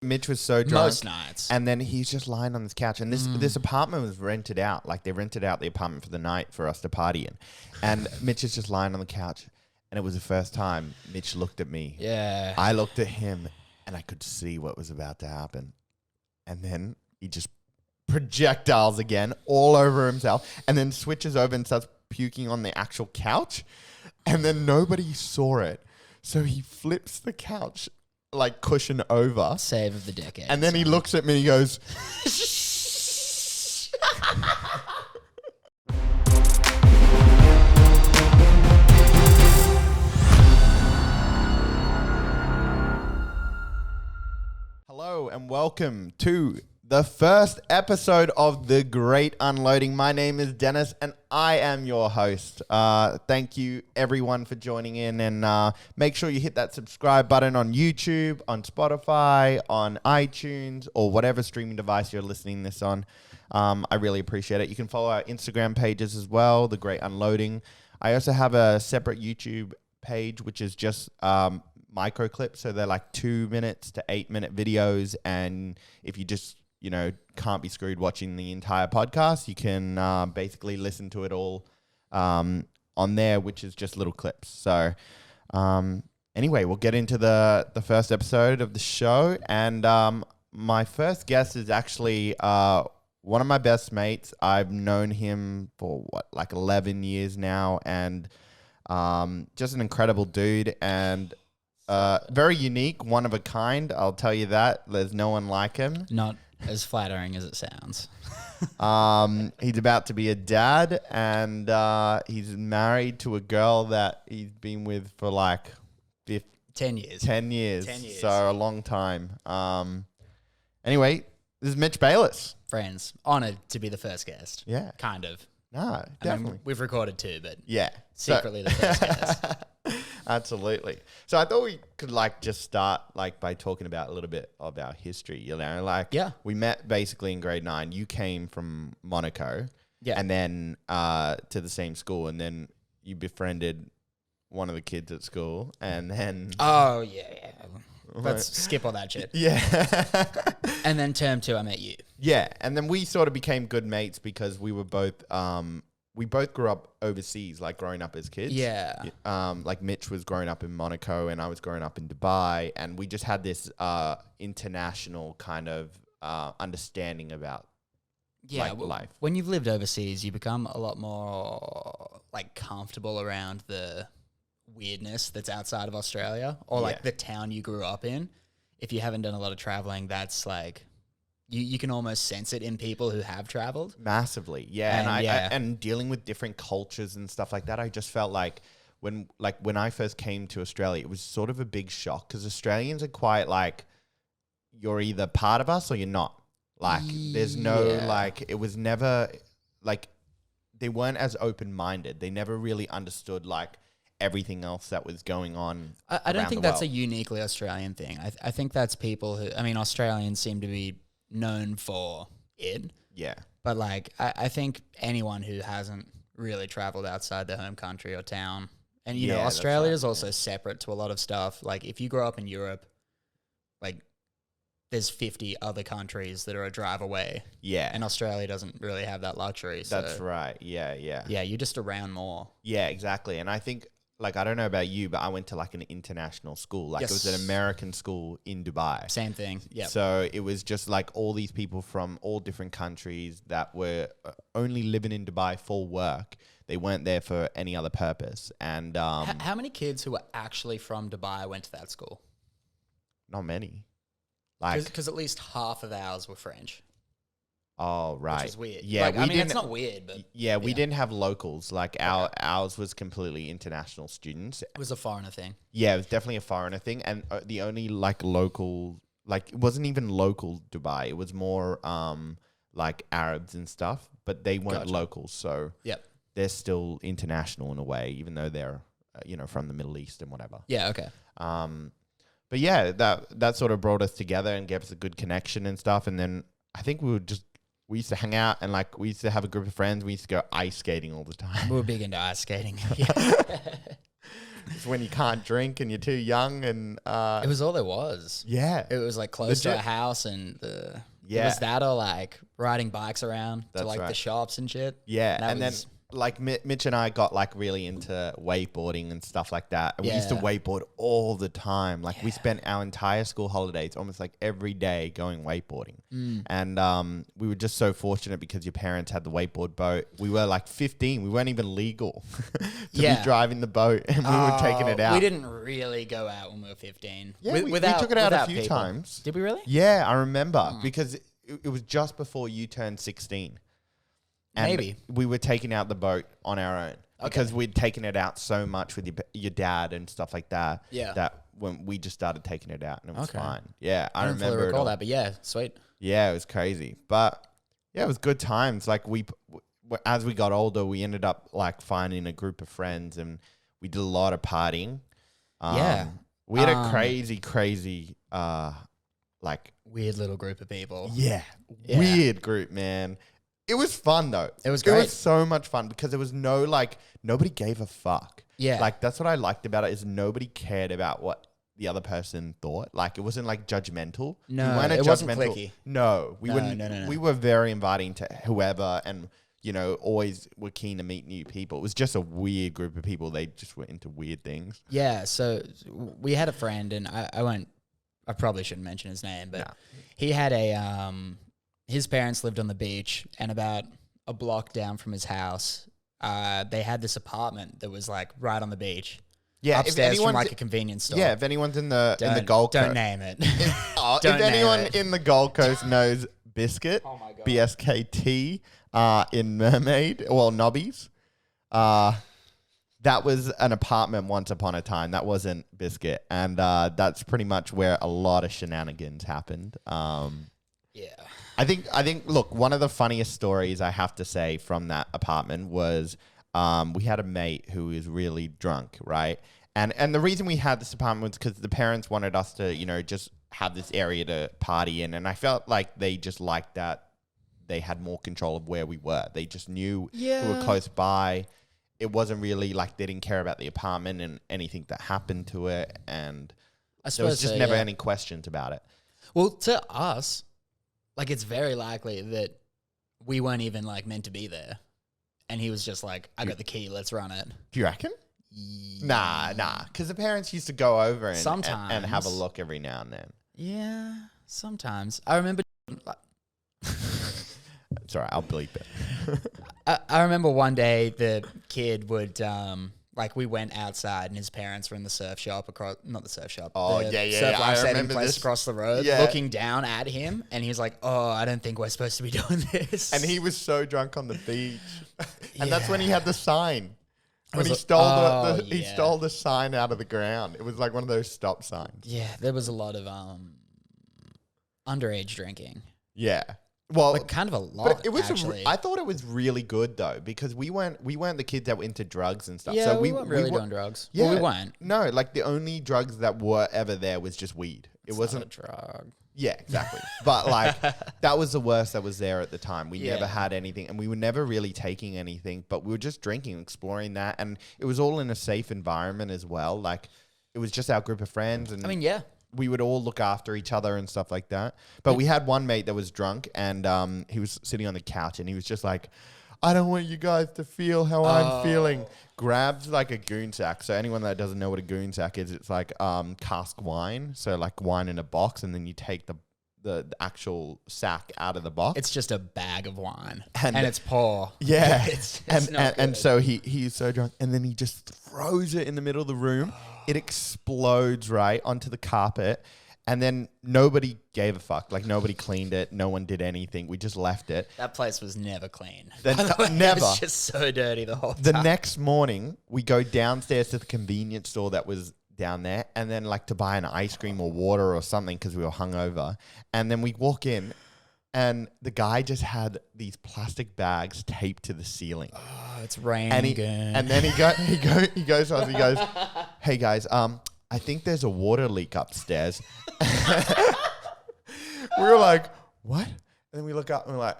Mitch was so drunk. Most nights. And then he's just lying on this couch. And this apartment was rented out. Like, they rented out the apartment for the night for us to party in. And Mitch is just lying on the couch. And it was the first time Mitch looked at me. Yeah. I looked at him, and I could see what was about to happen. And then he just projectiles again all over himself. And then switches over and starts puking on the actual couch. And then nobody saw it. So he flips the couch like cushion over. Save of the decade. And then he looks at me and he goes, hello and welcome to the first episode of The Great Unloading. My name is Dennis and I am your host. Thank you everyone for joining in, and make sure you hit that subscribe button on YouTube, on Spotify, on iTunes, or whatever streaming device you're listening this on. I really appreciate it. You can follow our Instagram pages as well, The Great Unloading. I also have a separate YouTube page, which is just micro clips. So they're like 2 minutes to 8 minute videos. And if you just can't be screwed watching the entire podcast, you can basically listen to it all on there, which is just little clips. So anyway, we'll get into the first episode of the show. And my first guest is actually one of my best mates. I've known him for like 11 years now, and just an incredible dude, and very unique, one of a kind. I'll tell you that. There's no one like him. Not as flattering as it sounds. He's about to be a dad, and he's married to a girl that he's been with for like 10 years. 10 years. So a long time. Anyway, this is Mitch Bayliss. Friends, honored to be the first guest. Yeah. Kind of. No, definitely. I mean, we've recorded two, but yeah, secretly the first guest. Absolutely. So I thought we could just start by talking about a little bit of our history, yeah. We met basically in grade 9. You came from Monaco, yeah, and then to the same school, and then you befriended one of the kids at school, and then oh yeah. Let's skip all that shit. Yeah. And then term 2, I met you. Yeah, and then we sort of became good mates because we were both we both grew up overseas, like growing up as kids. Yeah. Like Mitch was growing up in Monaco and I was growing up in Dubai, and we just had this international kind of understanding about life. When you've lived overseas, you become a lot more comfortable around the weirdness that's outside of Australia, or the town you grew up in. If you haven't done a lot of traveling, that's you can almost sense it in people who have traveled massively. Yeah. And dealing with different cultures and stuff like that, I just felt like when I first came to Australia, it was sort of a big shock because Australians are quite you're either part of us or you're not. There's no it was never they weren't as open-minded. They never really understood everything else that was going on. I don't think that's a uniquely Australian thing. I think that's people who, Australians seem to be known for it. Yeah. But I think anyone who hasn't really traveled outside their home country or town, and Australia is also separate to a lot of stuff. If you grow up in Europe, there's 50 other countries that are a drive away. Yeah. And Australia doesn't really have that luxury. So that's right. Yeah. Yeah, you're just around more. Yeah, exactly. And I think I don't know about you, but I went to an international school. It was an American school in Dubai. Same thing. Yeah. So it was just all these people from all different countries that were only living in Dubai for work. They weren't there for any other purpose. And how many kids who were actually from Dubai went to that school? Not many. Because at least half of ours were French. Oh, right. Which is weird. Yeah, it's not weird, but... Yeah, we didn't have locals. Ours was completely international students. It was a foreigner thing. Yeah, it was definitely a foreigner thing. And the only, local... it wasn't even local Dubai. It was more, Arabs and stuff. But they weren't locals, so... Yep. They're still international in a way, even though they're, from the Middle East and whatever. Yeah, okay. But yeah, that sort of brought us together and gave us a good connection and stuff. And then I think we used to hang out and we used to have a group of friends. We used to go ice skating all the time. We were big into ice skating. It's when you can't drink and you're too young and It was all there was. yeah. It was like close to a house and it was that or like riding bikes around to like the shops and shit. Yeah, and then like Mitch and I got like really into wakeboarding and stuff like that. And we used to wakeboard all the time. Like we spent our entire school holidays almost like every day going wakeboarding. And we were just so fortunate because your parents had the wakeboard boat. We were like 15. We weren't even legal to be driving the boat, and we were taking it out. We didn't really go out when we were 15. Yeah, we took it out a few times. Did we really? Yeah, I remember because it was just before you turned 16. And maybe we were taking out the boat on our own because we'd taken it out so much with your dad and stuff like that. Yeah, that when we just started taking it out and it was fine. Yeah, I remember. Fully recall that, but yeah, sweet. Yeah, it was crazy, but yeah, it was good times. Like as we got older, we ended up like finding a group of friends and we did a lot of partying. We had a crazy, like weird little group of people. Yeah, weird group, man. It was fun though. It was great. It was so much fun because there was no nobody gave a fuck. Yeah. Like that's what I liked about it is nobody cared about what the other person thought. Like it wasn't like judgmental. No, it wasn't cliquey. No, we wouldn't. No. We were very inviting to whoever and, you know, always were keen to meet new people. It was just a weird group of people. They just were into weird things. Yeah. So we had a friend and I probably shouldn't mention his name, but he had his parents lived on the beach, and about a block down from his house, they had this apartment that was like right on the beach. Yeah, upstairs from like a convenience store. Yeah, if anyone's in the Gold Coast, don't name it. If anyone in the Gold Coast knows Biscuit, BSKT, in Mermaid, well, Nobbies, that was an apartment once upon a time. That wasn't Biscuit, and that's pretty much where a lot of shenanigans happened. Yeah. I think. Look, one of the funniest stories I have to say from that apartment was we had a mate who was really drunk, right? And the reason we had this apartment was because the parents wanted us to, you know, just have this area to party in, and I felt like they just liked that they had more control of where we were. They just knew we were close by. It wasn't really like they didn't care about the apartment and anything that happened to it, and there was just never any questions about it. Well, to us, like, it's very likely that we weren't even, like, meant to be there. And he was just like, I got the key, let's run it. Do you reckon? Nah. Because the parents used to go over and have a look every now and then. Yeah, sometimes. I remember... It's all right, I'll bleep it. I remember one day the kid would... like we went outside and his parents were in the surf shop not the surf shop. Oh, surf I saving remember place this. across the road, looking down at him, and he was like, "Oh, I don't think we're supposed to be doing this." And he was so drunk on the beach, and that's when he had the sign. When he stole he stole the sign out of the ground. It was like one of those stop signs. Yeah, there was a lot of underage drinking. Yeah. Well, like kind of a lot. But it was. Actually. I thought it was really good though because we weren't the kids that were into drugs and stuff. Yeah, so we weren't really doing drugs. Yeah, well, we weren't. No, like the only drugs that were ever there was just weed. It wasn't a drug. Yeah, exactly. But like that was the worst that was there at the time. We never had anything, and we were never really taking anything. But we were just drinking, exploring that, and it was all in a safe environment as well. Like it was just our group of friends, and we would all look after each other and stuff like that. But we had one mate that was drunk and he was sitting on the couch and he was just like, I don't want you guys to feel how I'm feeling. Grabs like a goon sack. So anyone that doesn't know what a goon sack is, it's like cask wine. So like wine in a box and then you take the actual sack out of the box. It's just a bag of wine and it's poor. Yeah. it's and so he's so drunk and then he just throws it in the middle of the room. It explodes right onto the carpet and then nobody gave a fuck. Like nobody cleaned it. No one did anything. We just left it. That place was never clean. Never. It was just so dirty the whole time. The next morning, we go downstairs to the convenience store that was down there and then like to buy an ice cream or water or something because we were hungover. And then we walk in and the guy just had these plastic bags taped to the ceiling. Oh, it's raining. And then he goes to us, he goes, hey guys, I think there's a water leak upstairs. We were like, what? And then we look up and we're like,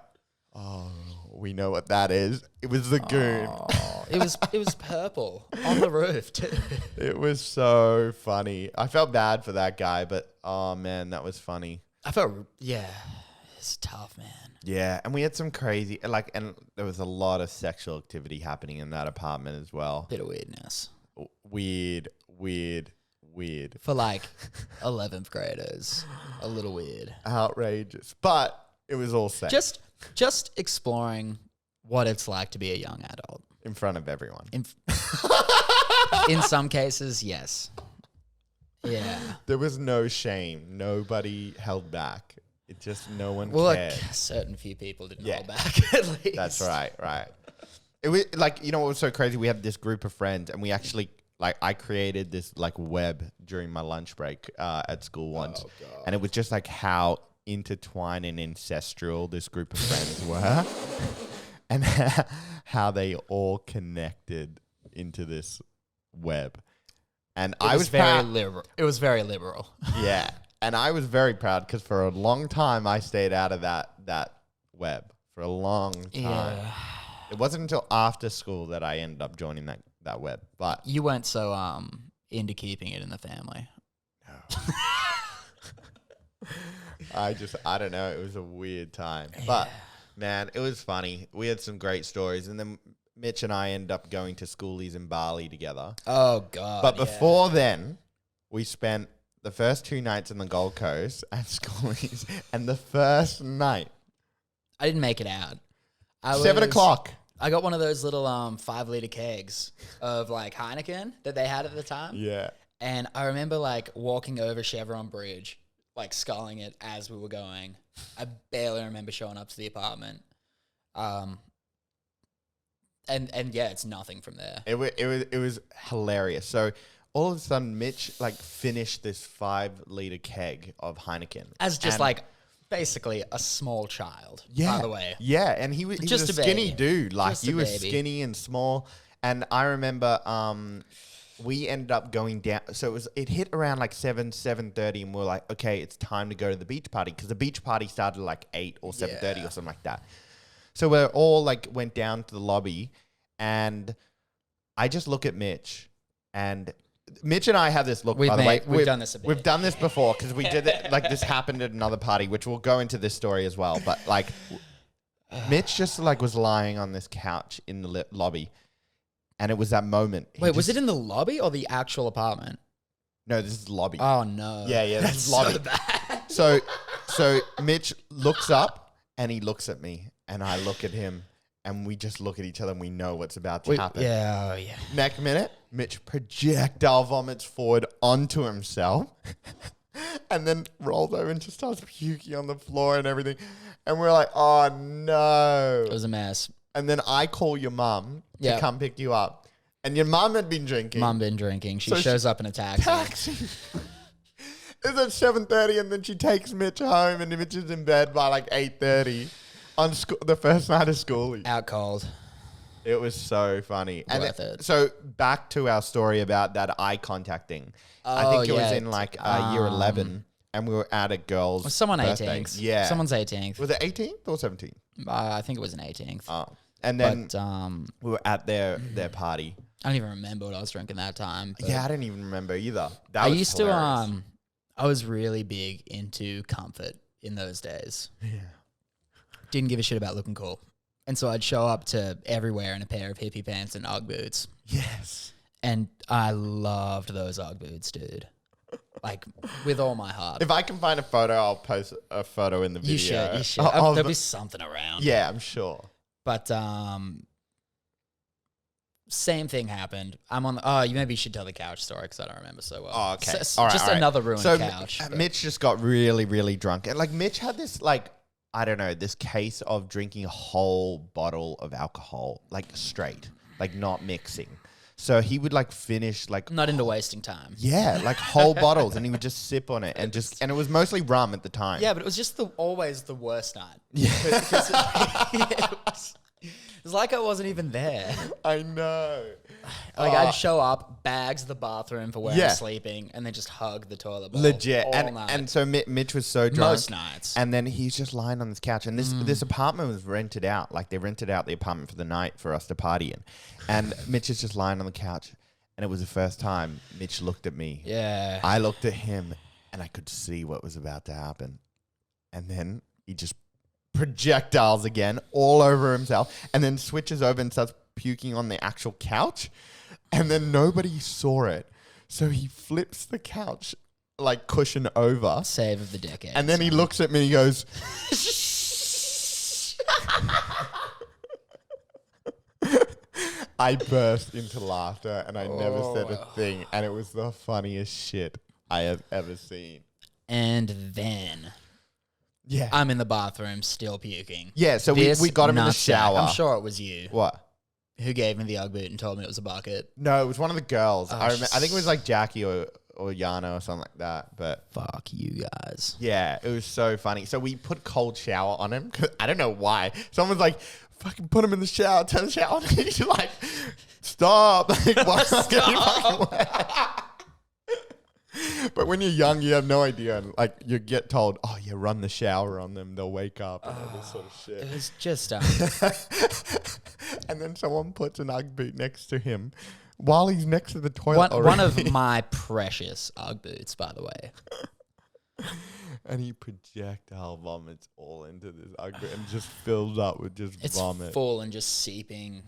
oh, we know what that is. It was the goon. Oh, It was purple on the roof too. It was so funny. I felt bad for that guy, but oh man, that was funny. It's tough, man. Yeah, and we had some crazy, like, and there was a lot of sexual activity happening in that apartment as well. Bit of weirdness. Weird. For like 11th graders, a little weird. Outrageous. But it was all safe. Just exploring what it's like to be a young adult. In front of everyone. In some cases, yes. Yeah. There was no shame. Nobody held back. It just, no one well, cared. Like, certain few people didn't hold back, at least. That's right. It was like, you know what was so crazy? We had this group of friends and we actually, like, I created this like web during my lunch break at school once. Oh, God. And it was just like how intertwined and ancestral this group of friends were. And how they all connected into this web. And I was very liberal. It was very liberal. Yeah. And I was very proud because for a long time I stayed out of that web for a long time. Yeah. It wasn't until after school that I ended up joining that web. But you weren't so into keeping it in the family. No. I don't know. It was a weird time. But man, it was funny. We had some great stories. And then Mitch and I ended up going to schoolies in Bali together. Oh, God. But before then, we spent the first 2 nights in the Gold Coast at schoolies. And the first night, I didn't make it out. 7 o'clock. I got one of those little 5-liter kegs of like Heineken that they had at the time. Yeah. And I remember like walking over Chevron Bridge, like sculling it as we were going. I barely remember showing up to the apartment. And yeah, it's nothing from there. It was hilarious. So all of a sudden, Mitch like finished this 5-liter keg of Heineken as just like basically a small child. Yeah, by the way. Yeah, and he was just a skinny dude. Like just he was skinny and small. And I remember we ended up going down. So it hit around like 7:30, and we're like, okay, it's time to go to the beach party because the beach party started like 8 or 7:30 or something like that. So we're all like went down to the lobby, and I just look at Mitch, and Mitch and I have this look. By the way, we've done this a bit. We've done this before because we did it. Like this happened at another party, which we'll go into this story as well. But like, Mitch just like was lying on this couch in the lobby, and it was that moment. Wait, was it in the lobby or the actual apartment? No, this is the lobby. Oh no. Yeah, this is lobby. So bad. So Mitch looks up and he looks at me, and I look at him. And we just look at each other and we know what's about to happen. Yeah, yeah. Next minute, Mitch projectile vomits forward onto himself and then rolls over and just starts puking on the floor and everything. And we're like, oh no. It was a mess. And then I call your mum to come pick you up. And your mum had been drinking. She shows up in a taxi. It's at 7:30 and then she takes Mitch home and Mitch is in bed by like 8:30. On the first night of school. Out cold. It was so funny. Worth it. So back to our story about that eye contact thing. I think it was in like year 11 and we were at a girl's was someone birthday. 18th. Yeah. Someone's 18th. Was it 18th or 17th? I think it was an 18th. Oh. And then but, we were at their party. I don't even remember what I was drinking that time. Yeah, I didn't even remember either. I used hilarious. To, I was really big into comfort in those days. Yeah. Didn't give a shit about looking cool. And so I'd show up to everywhere in a pair of hippie pants and Ugg boots. Yes. And I loved those Ugg boots, dude. Like, with all my heart. If I can find a photo, I'll post a photo in the video. You should. There'll be something around. Yeah, I'm sure. But, same thing happened. I'm on the... you maybe should tell the couch story because I don't remember so well. Oh, okay. Just another ruined couch. Mitch just got really, really drunk. And, like, Mitch had this, like... I don't know, this case of drinking a whole bottle of alcohol, like straight, like not mixing. So he would like finish like... Not into wasting time. Yeah, like whole bottles and he would just sip on it and it was mostly rum at the time. Yeah, but it was just always the worst night. Yeah. It was like I wasn't even there. I know. Like I'd show up, bags the bathroom for where I'm sleeping, and then just hug the toilet bowl legit. all night. And so Mitch was so drunk. Most nights. And then he's just lying on this couch. And this apartment was rented out. Like they rented out the apartment for the night for us to party in. And Mitch is just lying on the couch. And it was the first time Mitch looked at me. Yeah. I looked at him and I could see what was about to happen. And then he just projectiles again all over himself and then switches over and starts puking on the actual couch. And then nobody saw it. So he flips the couch like cushion over. Save of the decade. And then he looks at me and he goes, I burst into laughter and I never said a thing. And it was the funniest shit I have ever seen. And then I'm in the bathroom still puking. Yeah, so we got him in the shower. I'm sure it was you. What? Who gave me the Ugg boot and told me it was a bucket. No, it was one of the girls. I think it was like Jackie or Yana or something like that. But fuck you guys. Yeah, it was so funny. So we put cold shower on him. I don't know why. Someone's like, fucking put him in the shower, turn the shower on. And he's like, stop. Like, why stop? But when you're young, you have no idea. Like, you get told, oh, yeah, run the shower on them. They'll wake up and all this sort of shit. It was just... And then someone puts an Ugg boot next to him while he's next to the toilet one of my precious Ugg boots, by the way. And he projectile vomits all into this Ugg boot and just fills up with just vomit. It's full and just seeping.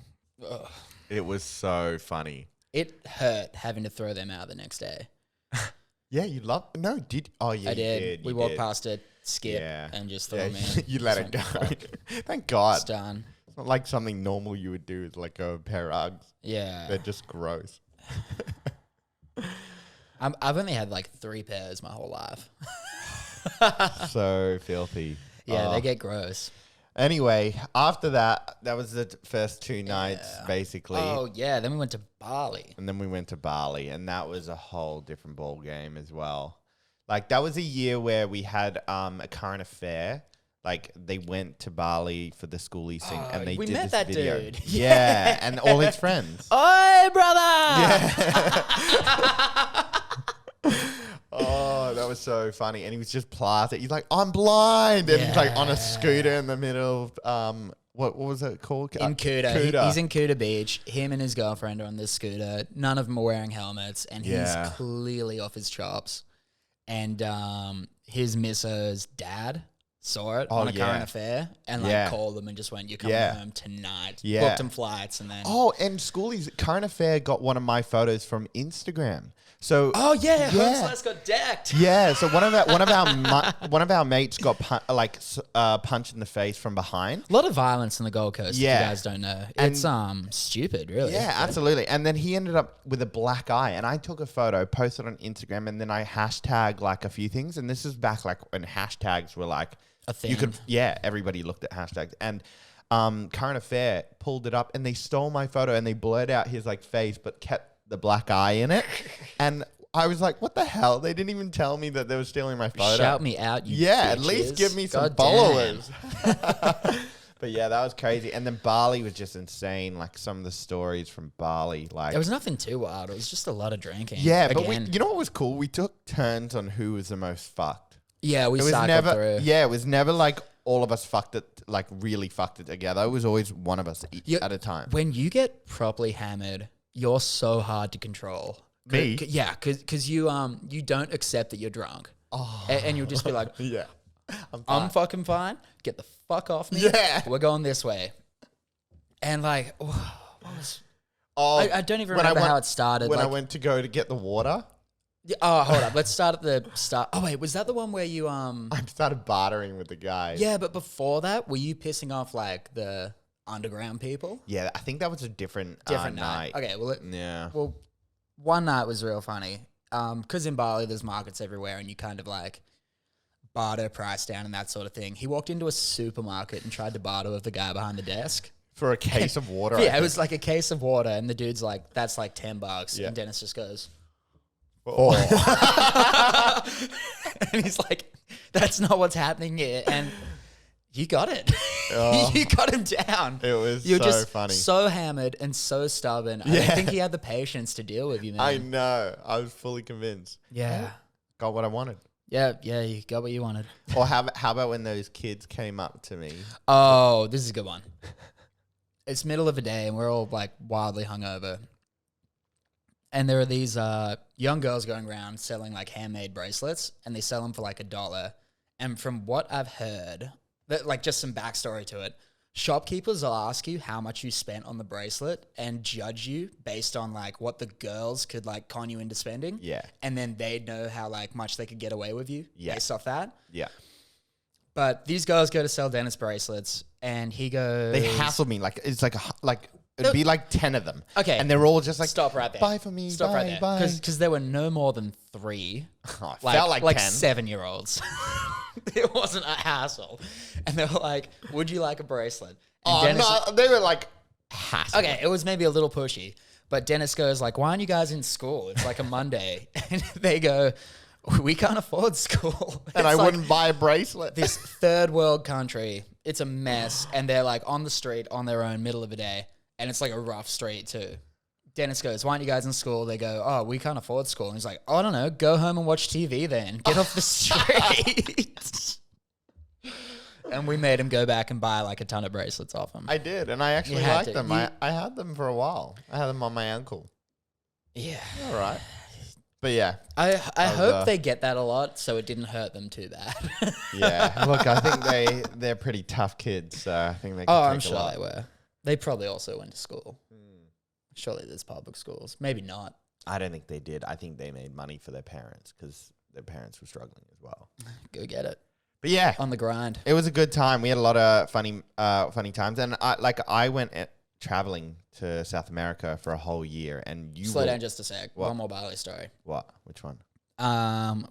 Ugh. It was so funny. It hurt having to throw them out the next day. Yeah, you love... No, did... Oh, yeah, I did. We walked past it, skip, and just threw them in. You let it go. Thank God. It's done. It's not like something normal you would do with like a pair of Uggs. Yeah. They're just gross. I've only had like 3 pairs my whole life. So filthy. Yeah, they get gross. Anyway, after that was the first 2 nights, basically. Oh, yeah. Then we went to Bali. And then we went to Bali, and that was a whole different ball game as well. Like, that was a year where we had a current affair. Like, they went to Bali for the schoolies thing, and they did this video. We met that dude. Yeah, and all his friends. Oi, brother! Yeah. Oh, that was so funny. And he was just plastered. He's like, I'm blind. And he's like on a scooter in the middle of, what was it called? In Kuta. He's in Kuta Beach. Him and his girlfriend are on this scooter. None of them are wearing helmets. And he's clearly off his chops. And his missus' dad saw it on a current affair and called them and just went, you're coming home tonight. Booked him flights and then... Oh, and Schoolie's current affair got one of my photos from Instagram. So Holmes got decked. Yeah, so one of our mates got punched in the face from behind. A lot of violence in the Gold Coast. If you guys don't know, it's stupid, really. Yeah, absolutely. And then he ended up with a black eye, and I took a photo, posted on Instagram, and then I hashtagged like a few things. And this is back like when hashtags were like a thing. Everybody looked at hashtags and. Current affair pulled it up and they stole my photo and they blurred out his like face but kept the black eye in it. And I was like, what the hell? They didn't even tell me that they were stealing my photo. Shout me out, you bitches. At least give me some followers. But yeah, that was crazy. And then Bali was just insane. Like some of the stories from Bali. Like there was nothing too wild. It was just a lot of drinking. Yeah, but you know what was cool? We took turns on who was the most fucked. Yeah, we cycled through. Yeah, it was never like all of us fucked it, like really fucked it together. It was always one of us at a time. When you get properly hammered, you're so hard to control. Me? Yeah, because you don't accept that you're drunk. Oh. And you'll just be like, yeah, I'm fucking fine. Get the fuck off me. Yeah. We're going this way. And like, what was... I don't even remember how it started. When I went to go to get the water... Yeah, oh, hold up. Let's start at the start. Oh, wait. Was that the one where you... I started bartering with the guy. Yeah, but before that, were you pissing off, like, the underground people? Yeah, I think that was a different night. Okay, well, one night was real funny. Because in Bali, there's markets everywhere, and you kind of, like, barter price down and that sort of thing. He walked into a supermarket and tried to barter with the guy behind the desk. For a case of water, Yeah, it was like a case of water, and the dude's like, that's like $10. Yeah. And Dennis just goes... Oh. And he's like, that's not what's happening here. And You got it. Oh. You got him down. It was You're so just funny. so hammered and so stubborn. I don't think he had the patience to deal with you, man. I know. I was fully convinced. Yeah. Got what I wanted. Yeah, you got what you wanted. Or how about when those kids came up to me? Oh, this is a good one. It's middle of the day and we're all like wildly hungover. And there are these young girls going around selling like handmade bracelets, and they sell them for like $1. And from what I've heard, like just some backstory to it, shopkeepers will ask you how much you spent on the bracelet and judge you based on like what the girls could like con you into spending. Yeah. And then they'd know how like much they could get away with you based off that. Yeah. But these girls go to sell Dennis bracelets, and he goes... They hassle me it's it'd be like 10 of them. Okay. And they're all just like, stop right there. Buy for me. Stop buy, right there. Buy. Because there were no more than 3. Oh, it felt like 10. 7-year-olds. It wasn't a hassle. And they were like, would you like a bracelet? And Dennis, no, they were like hassle. okay, it was maybe a little pushy. But Dennis goes like, why aren't you guys in school? It's like a Monday. And they go, we can't afford school. And I wouldn't buy a bracelet. This third world country, it's a mess. And they're like on the street on their own, middle of the day. And it's like a rough street too. Dennis goes, why aren't you guys in school? They go, oh, we can't afford school. And he's like, oh, I don't know. Go home and watch TV then. Get off the street. And we made him go back and buy like a ton of bracelets off him. I did. And I actually had liked to. them. I had them for a while. I had them on my ankle. Yeah. All right. But yeah. I hope they get that a lot so it didn't hurt them too bad. Yeah. Look, I think they're pretty tough kids. So I think they can I'm take a sure lot. they were. They probably also went to school. Surely there's public schools. Maybe not. I don't think they did. I think they made money for their parents because their parents were struggling as well. Go get it. But yeah, On the grind. it was a good time. We had a lot of funny times, and I went traveling to South America for a whole year. And you Slow down just a sec. What? One more Bali story. What? Which one?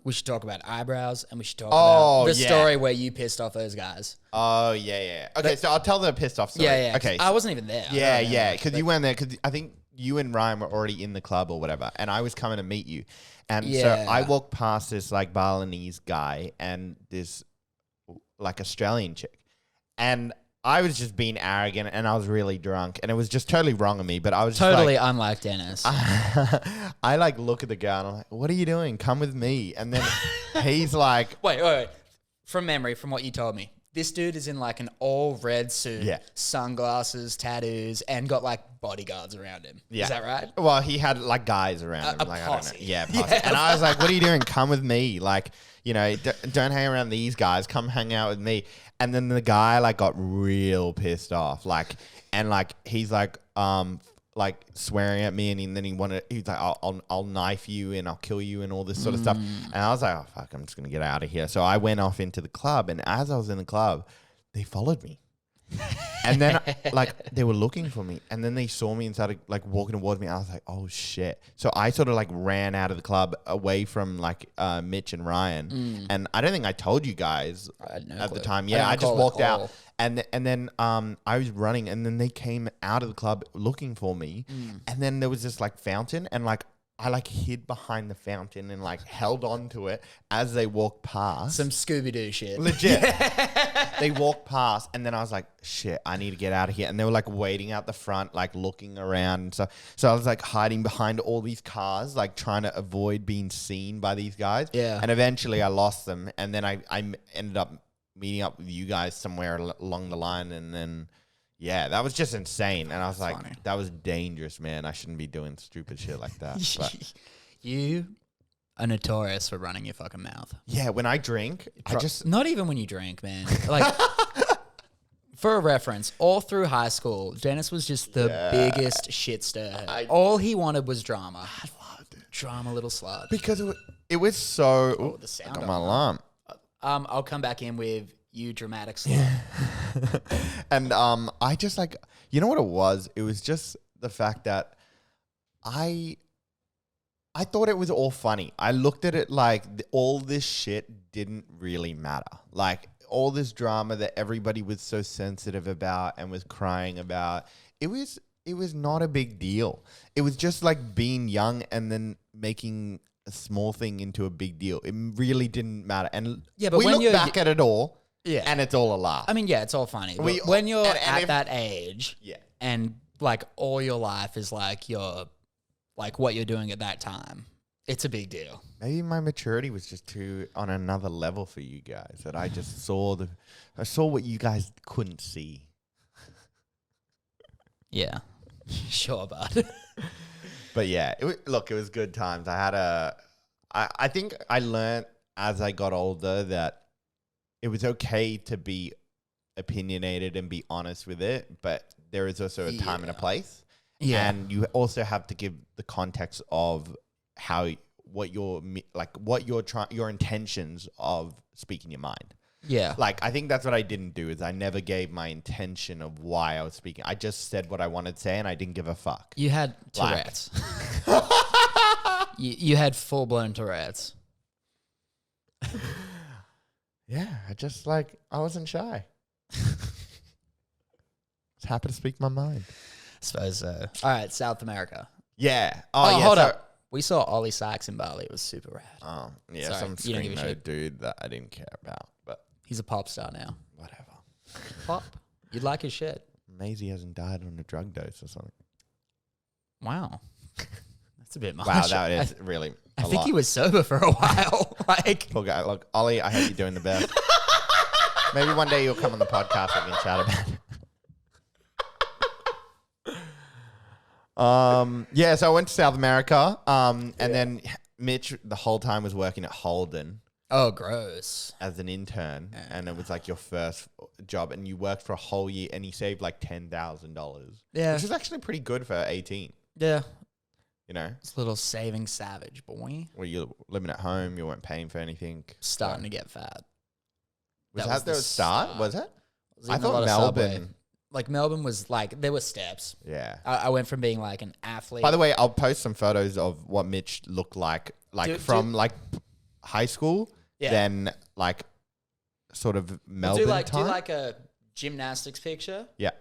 We should talk about eyebrows, and we should talk Oh, about the yeah. story where you pissed off those guys. Oh yeah. Okay, so I'll tell the pissed off story. Yeah. Okay. I wasn't even there. Yeah. Because you went there. Because I think you and Ryan were already in the club or whatever, and I was coming to meet you, and so Yeah. I walked past this like Balinese guy and this like Australian chick, and I was just being arrogant, and I was really drunk, and it was just totally wrong of me. But I was just Totally like, unlike Dennis. I like look at the guy and I'm like, "What are you doing? Come with me." And then he's like, Wait. From memory, from what you told me, this dude is in like an all red suit, Yeah. sunglasses, tattoos, and got like bodyguards around him. Yeah. Is that right? Well, he had like guys around him. A Like, posse. I don't know. Yeah, posse. Yeah. And I was like, what are you doing? Come with me. Like, you know, don't hang around these guys. Come hang out with me. And then the guy like got real pissed off. Like, and like, he's like swearing at me. And then he's like, I'll knife you and I'll kill you and all this sort of stuff. And I was like, oh, fuck, I'm just going to get out of here. So I went off into the club. And as I was in the club, they followed me. And then like they were looking for me, and then they saw me and started like walking towards me. I was like, oh shit. So I sort of like ran out of the club away from like Mitch and Ryan. And I don't think I told you guys I had no at clue. the time. I Yeah, didn't I just recall at walked out. all. And then I was running, and then they came out of the club looking for me. And then there was this like fountain, and like I like hid behind the fountain and like held on to it as they walked past. Some Scooby-Doo shit. Legit. They walked past, and then I was like, shit, I need to get out of here. And they were like waiting out the front, like looking around. And so I was like hiding behind all these cars, like trying to avoid being seen by these guys. Yeah. And eventually I lost them. And then I ended up meeting up with you guys somewhere along the line. And then, yeah, that was just insane. And I was like, funny. that was dangerous, man. I shouldn't be doing stupid shit like that. But You are notorious for running your fucking mouth. yeah, when I drink, I just... Not even when you drink, man. Like, for a reference, all through high school, Dennis was just the biggest shit stir. All he wanted was drama. I loved it. Drama, little slut. Because it was so... Oh, the sound I got on my that. alarm. I'll come back in with you dramatic slut. And I just like, you know what it was? It was just the fact that I thought it was all funny. I looked at it like all this shit didn't really matter. Like all this drama that everybody was so sensitive about and was crying about. It was not a big deal. It was just like being young and then making a small thing into a big deal. It really didn't matter. And Yeah, but we when look you're back at it all. Yeah. And it's all a laugh. I mean, yeah, it's all funny. But when you're at that age, yeah, and like all your life is like what you're doing at that time, it's a big deal. maybe my maturity was just too on another level for you guys, that I just saw what you guys couldn't see. Yeah, sure, bud. But yeah, it was good times. I think I learned as I got older that it was okay to be opinionated and be honest with it, but there is also a time and a place. Yeah. And you also have to give the context of your intentions of speaking your mind. Yeah. Like, I think that's what I didn't do, is I never gave my intention of why I was speaking. I just said what I wanted to say, and I didn't give a fuck. You had Tourette's. you had full-blown Tourette's. Yeah, I wasn't shy. Just happy to speak my mind. I suppose so. All right, South America. Yeah. Oh, yeah. Hold up. We saw Ollie Sykes in Bali. It was super rad. Oh, yeah. Sorry, some screamo dude that I didn't care about, but he's a pop star now. whatever. Pop. You'd like his shit. Maisie hasn't died on a drug dose or something. Wow. That's a bit much. Wow, that is really I think he was sober for a while. Poor guy. Look, Ollie, I hope you're doing the best. Maybe one day you'll come on the podcast and we can chat about it. Yeah, so I went to South America, and then Mitch the whole time was working at Holden. Oh, gross. As an intern, and it was like your first job, and you worked for a whole year, and he saved like $10,000. Yeah. Which is actually pretty good for 18. Yeah. You know? It's a little saving savage, boy. Well, you're living at home, you weren't paying for anything. Starting to get fat. Was that the start? Was it? I thought Melbourne. Like, Melbourne was like, there were steps. Yeah. I went from being like an athlete. By the way, I'll post some photos of what Mitch looked like from high school, then like sort of Melbourne time. Do like a gymnastics picture. Yeah.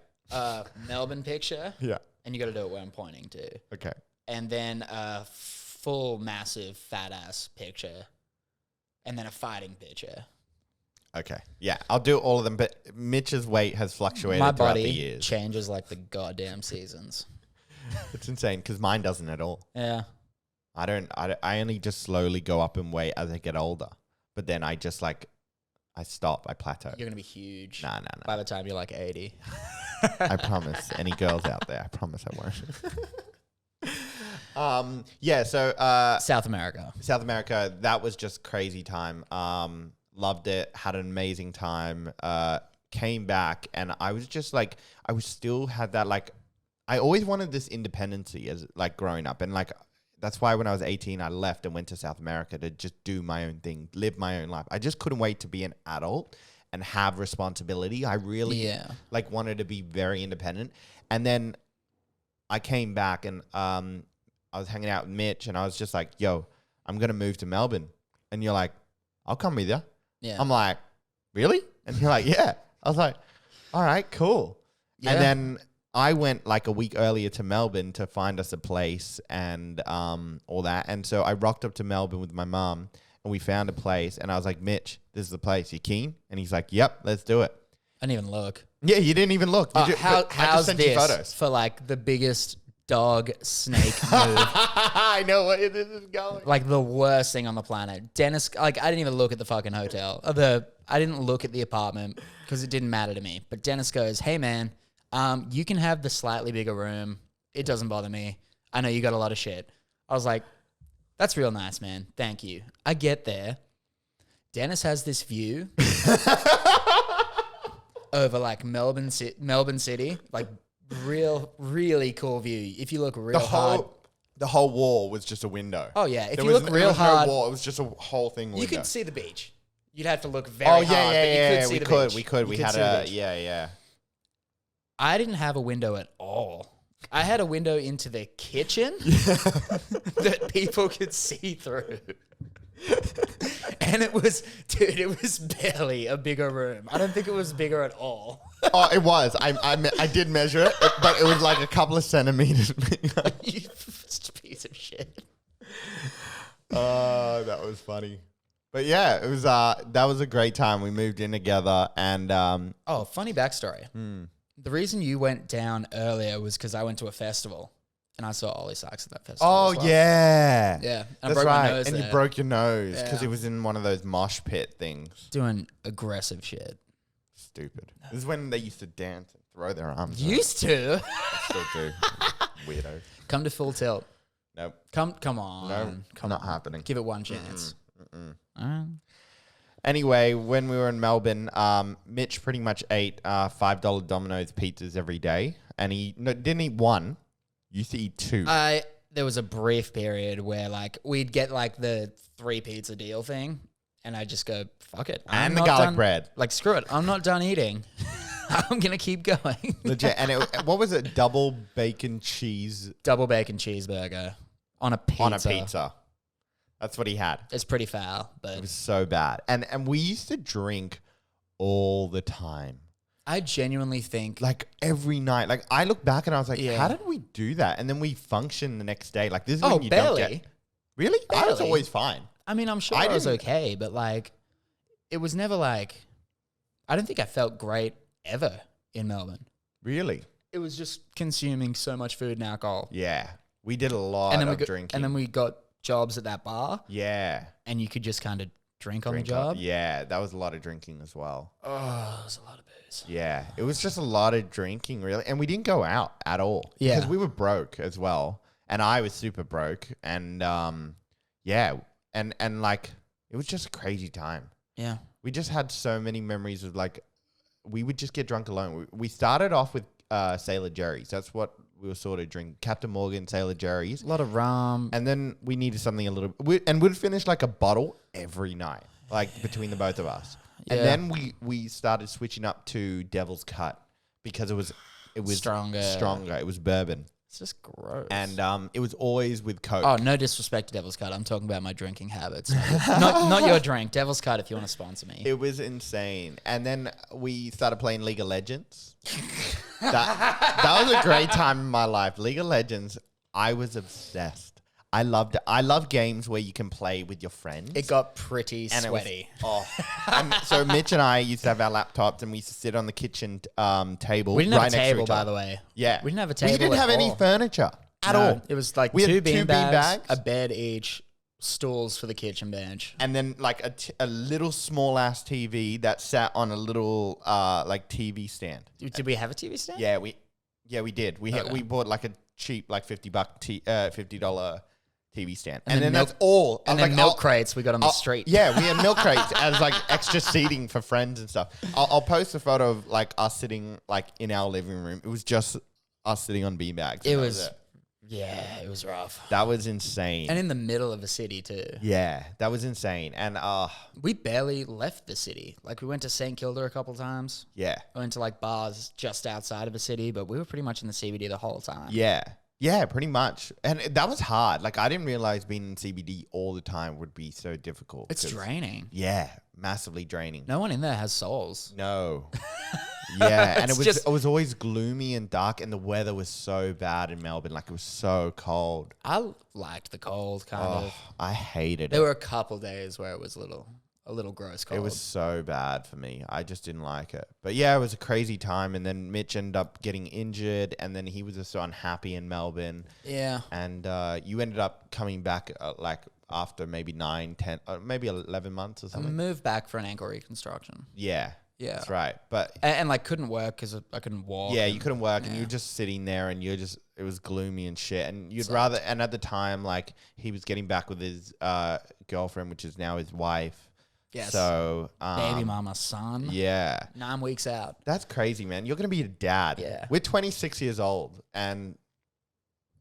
Melbourne picture. Yeah. And you got to do it where I'm pointing to. Okay. And then a full massive fat ass picture. And then a fighting picture. Okay. Yeah, I'll do all of them, but Mitch's weight has fluctuated throughout the years. My body changes like the goddamn seasons. It's insane because mine doesn't at all. Yeah. I only just slowly go up in weight as I get older, but then I just I stop, I plateau. You're going to be huge. Nah. By the time you're like 80. I promise. Any girls out there, I promise I won't. Yeah, so South America, that was just crazy time. Loved it, had an amazing time, came back, and I was just I still had that, I always wanted this independency as growing up, and that's why when I was 18, I left and went to South America to just do my own thing, live my own life. I just couldn't wait to be an adult and have responsibility. I really wanted to be very independent. And then I came back and I was hanging out with Mitch, and I was just like, yo, I'm going to move to Melbourne. And you're like, I'll come with you. Yeah. I'm like, really? And you're like, yeah. I was like, all right, cool. Yeah. And then I went a week earlier to Melbourne to find us a place and all that. And so I rocked up to Melbourne with my mom, and we found a place. And I was like, Mitch, this is the place. You keen? And he's like, yep, let's do it. I didn't even look. Yeah, you didn't even look. I just sent you photos for the biggest dog snake move. I know where this is going. The worst thing on the planet. Dennis, I didn't even look at the fucking hotel. I didn't look at the apartment because it didn't matter to me. But Dennis goes, hey man, you can have the slightly bigger room. It doesn't bother me. I know you got a lot of shit. I was like, that's real nice, man. Thank you. I get there. Dennis has this view over Melbourne City, really cool view. If you look hard, the whole wall was just a window. Oh yeah, if you look real hard, no wall, it was just a whole thing. Window. You could see the beach. You'd have to look very hard. But you could see we could. We had yeah. I didn't have a window at all. I had a window into the kitchen that people could see through. And it was barely a bigger room. I don't think it was bigger at all. Oh, it was. I did measure it, but it was a couple of centimeters. You piece of shit. Oh, that was funny. But yeah, it was that was a great time. We moved in together, and funny backstory. The reason you went down earlier was because I went to a festival and I saw Ollie Sykes at that festival. Oh, as well. yeah. Yeah. And That's I broke right. my nose And there. you broke your nose because Yeah. it was in one of those mosh pit things. Doing aggressive shit. Stupid. This is when they used to dance and throw their arms. Used to. I still do. Weirdos. Come to Full Tilt. Nope. Come on. No, Come not on. happening. Give it one chance. Anyway, when we were in Melbourne, Mitch pretty much ate $5 Domino's pizzas every day. And he didn't eat one. Used to eat two. There was a brief period where like we'd get like the 3 pizza deal thing, and I'd just go, fuck it. And the garlic bread. Like, screw it. I'm not done eating. I'm going to keep going. Legit. And what was it? Double bacon cheese Double bacon cheeseburger on a pizza. on a pizza. That's what he had. It's pretty foul, but It was so bad. And we used to drink all the time. I genuinely think Like every night. Like I look back and I was like, Yeah. how did we do that? And then we function the next day. Like this is when you barely. don't get... Really? I was Barely. always fine. I mean, I'm sure I I was didn't- okay, but like it was never like I don't think I felt great ever in Melbourne. Really? It was just consuming so much food and alcohol. Yeah. We did a lot And then of we drinking. and then we got jobs at that bar, yeah. and you could just kind of drink on the Drink up. job. Yeah. That was a lot of drinking as well. Oh, it was a lot of booze. Yeah. It was just a lot of drinking, really. And we didn't go out at all. Yeah. Because we were broke as well. And I was super broke. And yeah. And like, it was just a crazy time. Yeah. We just had so many memories of like, we would just get drunk alone. We started off with Sailor Jerry's. That's what we were sort of drinking. Captain Morgan, Sailor Jerry's. A lot of rum. And then we needed something a little... we'd finish like a bottle every night, like between the both of us. Yeah. And then we started switching up to Devil's Cut because it was Stronger. It was bourbon. It's just gross. And it was always with Coke. Oh, no disrespect to Devil's Cut. I'm talking about my drinking habits. Not your drink. Devil's Cut if you want to sponsor me. It was insane. And then we started playing League of Legends. that was a great time in my life. League of Legends, I was obsessed. I loved it. I love games where you can play with your friends. It got pretty And it was- sweaty. and so Mitch and I used to have our laptops and we used to sit on the kitchen table. We didn't have right a next to table, each by other. the way. Yeah. We didn't have a table We didn't at have any all. furniture at No, all. It was like We had two two beanbags, beanbags. a bed each, stools for the kitchen bench. And then like a little small ass TV that sat on a little like TV stand. Did we have a TV stand? Yeah, we did. We bought like a cheap like $50 TV stand. And then milk- that's all. And then milk crates we got on the street. Yeah, we had milk crates as like extra seating for friends and stuff. I'll post a photo of like us sitting like in our living room. It was just us sitting on beanbags. It was, it was rough. That was insane. And in the middle of a city too. Yeah, that was insane. And We barely left the city. Like we went to St. Kilda a couple times. yeah. We went to like bars just outside of a city, but we were pretty much in the CBD the whole time. Yeah. Yeah, pretty much. And that was hard. Like I didn't realize being in CBD all the time would be so difficult. It's 'cause- draining. Yeah, massively draining. No one in there has souls. No. Yeah, and It's it was always gloomy and dark, and the weather was so bad in Melbourne. Like it was so cold. I liked the cold kind of. I hated There it. were a couple days where it was a little gross cold. It was so bad for me. I just didn't like it. But yeah, it was a crazy time. And then Mitch ended up getting injured, and then he was just so unhappy in Melbourne. Yeah. And you ended up coming back like after maybe 9, 10, maybe 11 months or I something. moved back for an ankle reconstruction. Yeah. Yeah. That's right. But And like couldn't work because I couldn't walk. yeah, and- you couldn't work, and yeah. you were just sitting there, and it was gloomy and shit. And you'd rather, and at the time, like he was getting back with his girlfriend, which is now his wife. Yes. So Baby mama son. yeah, 9 weeks out. that's crazy, man. You're gonna be a dad. Yeah. We're 26 years old, and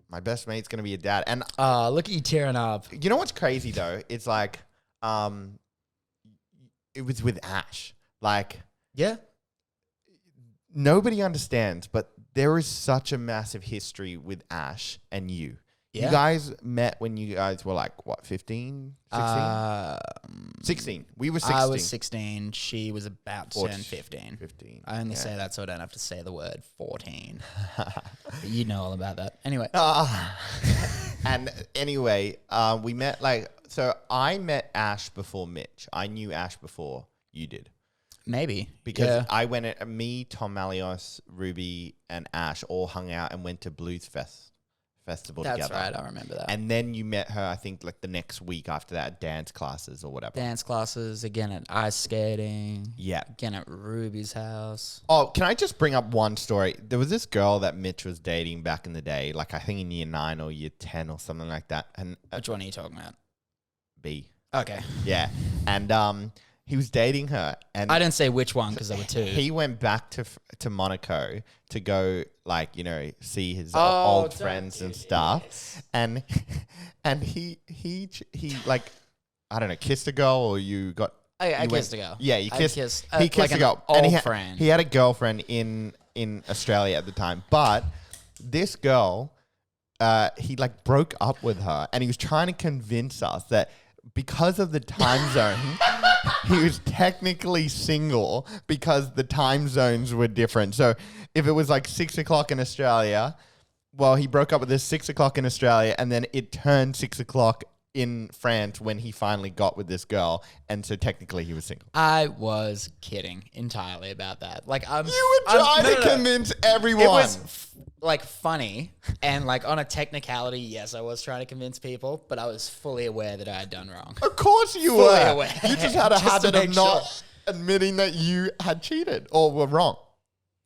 my best mate's gonna be a dad. And Look at you tearing up. you know what's crazy though? It's like, it was with Ash. Like Yeah. nobody understands, but there is such a massive history with Ash and you. Yeah. You guys met when you guys were like, what, 15? 16? 16. We were 16. I was 16. She was about to turn 15. 15. I only say that so I don't have to say the word 14. But you know all about that. Anyway. And anyway, we met like So I met Ash before Mitch. I knew Ash before you did. Maybe. Because I went at me, Tom Malios, Ruby, and Ash all hung out and went to Blues Festival That's together. right. I remember that. And then you met her, I think, like the next week after that, dance classes or whatever. Dance classes, again at ice skating. Yeah. Again at Ruby's house. Oh, can I just bring up one story? There was this girl that Mitch was dating back in the day, like I think in year 9 or year 10 or something like that. And Which one are you talking about? B. Okay. Yeah. And he was dating her. And I didn't say which one because there were two. he went back to Monaco to go, like, you know, see his old friends and stuff. This. And he like, I don't know, kissed a girl, or you got... I kissed a girl. Yeah, you kissed... He kissed like a girl. Old And friend. he had a girlfriend in Australia at the time. But this girl, he like broke up with her, and he was trying to convince us that because of the time zone, he was technically single because the time zones were different. So if it was like 6 o'clock in Australia, well, he broke up with this 6 o'clock in Australia, and then it turned 6 o'clock in France when he finally got with this girl, and so technically he was single. I was kidding entirely about that. Like You were trying to convince everyone. It was like funny and like on a technicality, yes, I was trying to convince people, but I was fully aware that I had done wrong. Of course you Fully were. aware. You just had a Just to habit of make not admitting that you had cheated or were wrong.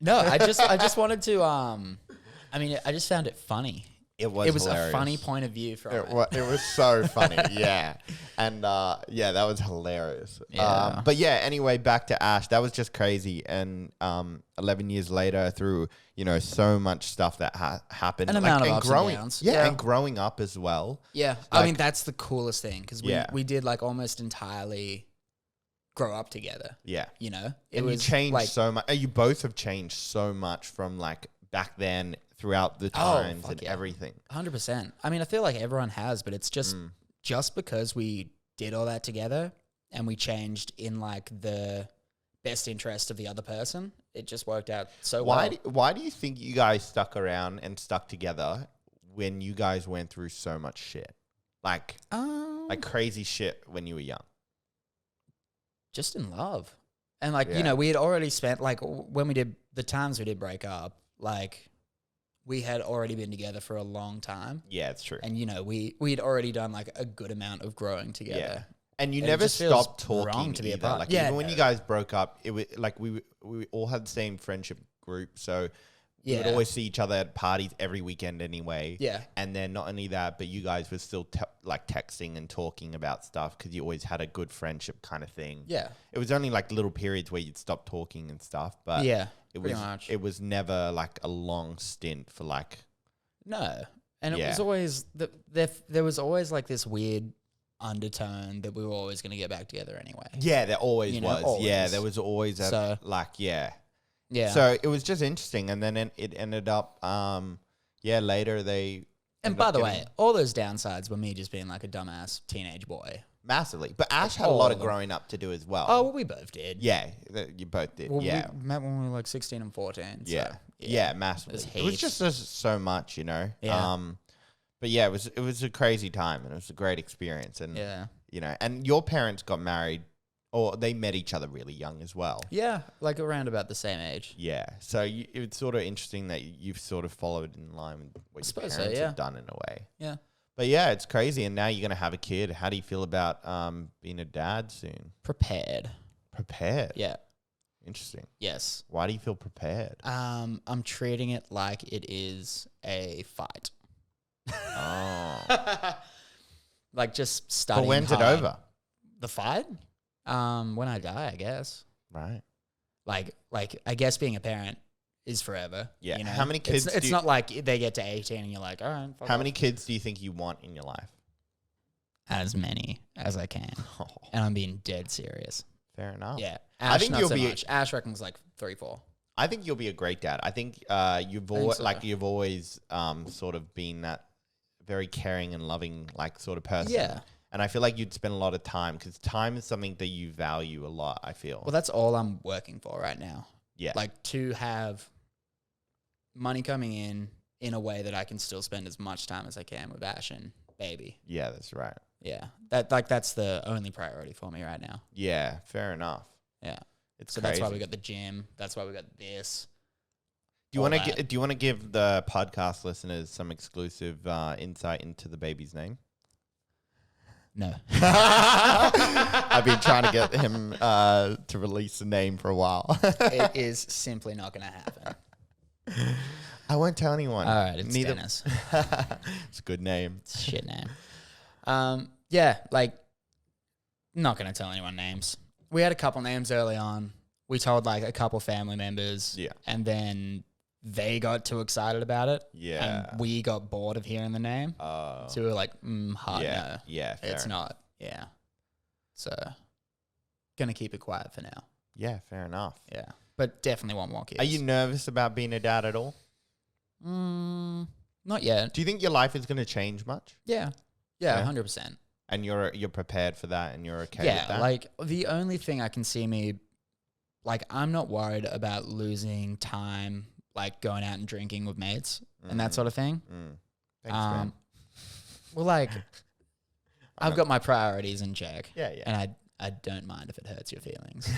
No, I just wanted to I mean, I just found it funny. It was hilarious. A funny point of view from it. It was so funny, yeah. And yeah, that was hilarious. Yeah. But yeah, anyway, back to Ash. That was just crazy. And 11 years later, through, you know, so much stuff that happened. An amount of ups and growing, downs. Yeah, Yeah. and growing up as well. Yeah. I mean, that's the coolest thing because Yeah. we did like almost entirely grow up together, Yeah. you know? And you changed so much. You both have changed so much from like back then throughout the times and everything. 100%. I mean, I feel like everyone has, but it's just because we did all that together and we changed in like the best interest of the other person, it just worked out so well. Why do you think you guys stuck around and stuck together when you guys went through so much shit? Like crazy shit when you were young? Just in love. And like, you know, we had already spent like when we did the times we did break up, like we had already been together for a long time. Yeah, it's true. And, you know, we'd already done like a good amount of growing together. Yeah. And you never stopped talking to be apart. Like even when you guys broke up, it was like we all had the same friendship group. So we would always see each other at parties every weekend anyway. Yeah. And then not only that, but you guys were still like texting and talking about stuff because you always had a good friendship kind of thing. Yeah. It was only like little periods where you'd stop talking and stuff. But yeah. It was never like a long stint for like... No. And it was always... There was always like this weird undertone that we were always going to get back together anyway. Yeah, there always You know, was. always. Yeah, there was always a... Yeah. So it was just interesting. And then it ended up... later they... And by the way, all those downsides were me just being like a dumbass teenage boy. Massively. But Ash had a lot of growing up to do as well. Oh, well, we both did. Yeah, you both did. Well, we met when we were like 16 and 14. Yeah. So, yeah, massively. It was just so much, you know. Yeah. But yeah, it was a crazy time and it was a great experience. And you know, and your parents got married, or they met each other really young as well. Yeah, like around about the same age. Yeah. So it's sort of interesting that you've sort of followed in line with what your parents have done in a way. Yeah. But yeah, it's crazy. And now you're going to have a kid. How do you feel about being a dad soon? Prepared. Prepared? Yeah. Interesting. Yes. Why do you feel prepared? I'm treating it like it is a fight. Oh. Like just studying But when's hard. it over? The fight? When I die, I guess. Right. Like I guess being a parent is forever. Yeah. You know? How many kids? It's not like they get to 18 and you're like, all right. How many kids do you think you want in your life? As many as I can, and I'm being dead serious. Fair enough. Yeah, Ash, I think you'll be. Much. Ash reckons like 3, 4. I think you'll be a great dad. I think you've always sort of been that very caring and loving like sort of person. Yeah. And I feel like you'd spend a lot of time because time is something that you value a lot, I feel. Well, that's all I'm working for right now. Yeah. Like to have money coming in a way that I can still spend as much time as I can with Ash and baby. Yeah, that's right. Yeah. That's the only priority for me right now. Yeah, fair enough. Yeah. It's so crazy. that's why we got the gym. That's why we got this. Do you want to give the podcast listeners some exclusive insight into the baby's name? No. I've been trying to get him to release a name for a while. It is simply not going to happen. I won't tell anyone. All right, it's Dennis. It's a good name. It's a shit name. Yeah, like, not going to tell anyone names. We had a couple names early on. We told like a couple family members. Yeah. And then they got too excited about it. Yeah. And we got bored of hearing the name. So we were like, hard yeah. no. Yeah, fair It's enough. not. Yeah. So, gonna keep it quiet for now. Yeah, fair enough. Yeah. But definitely want more kids. Are you nervous about being a dad at all? Not yet. Do you think your life is going to change much? Yeah. Yeah, 100%. And you're prepared for that and you're okay with that? Yeah, like the only thing I can see me, like I'm not worried about losing time, like going out and drinking with mates and that sort of thing. Thanks, man. Well, like I've got my priorities in check. Yeah, yeah. And I don't mind if it hurts your feelings.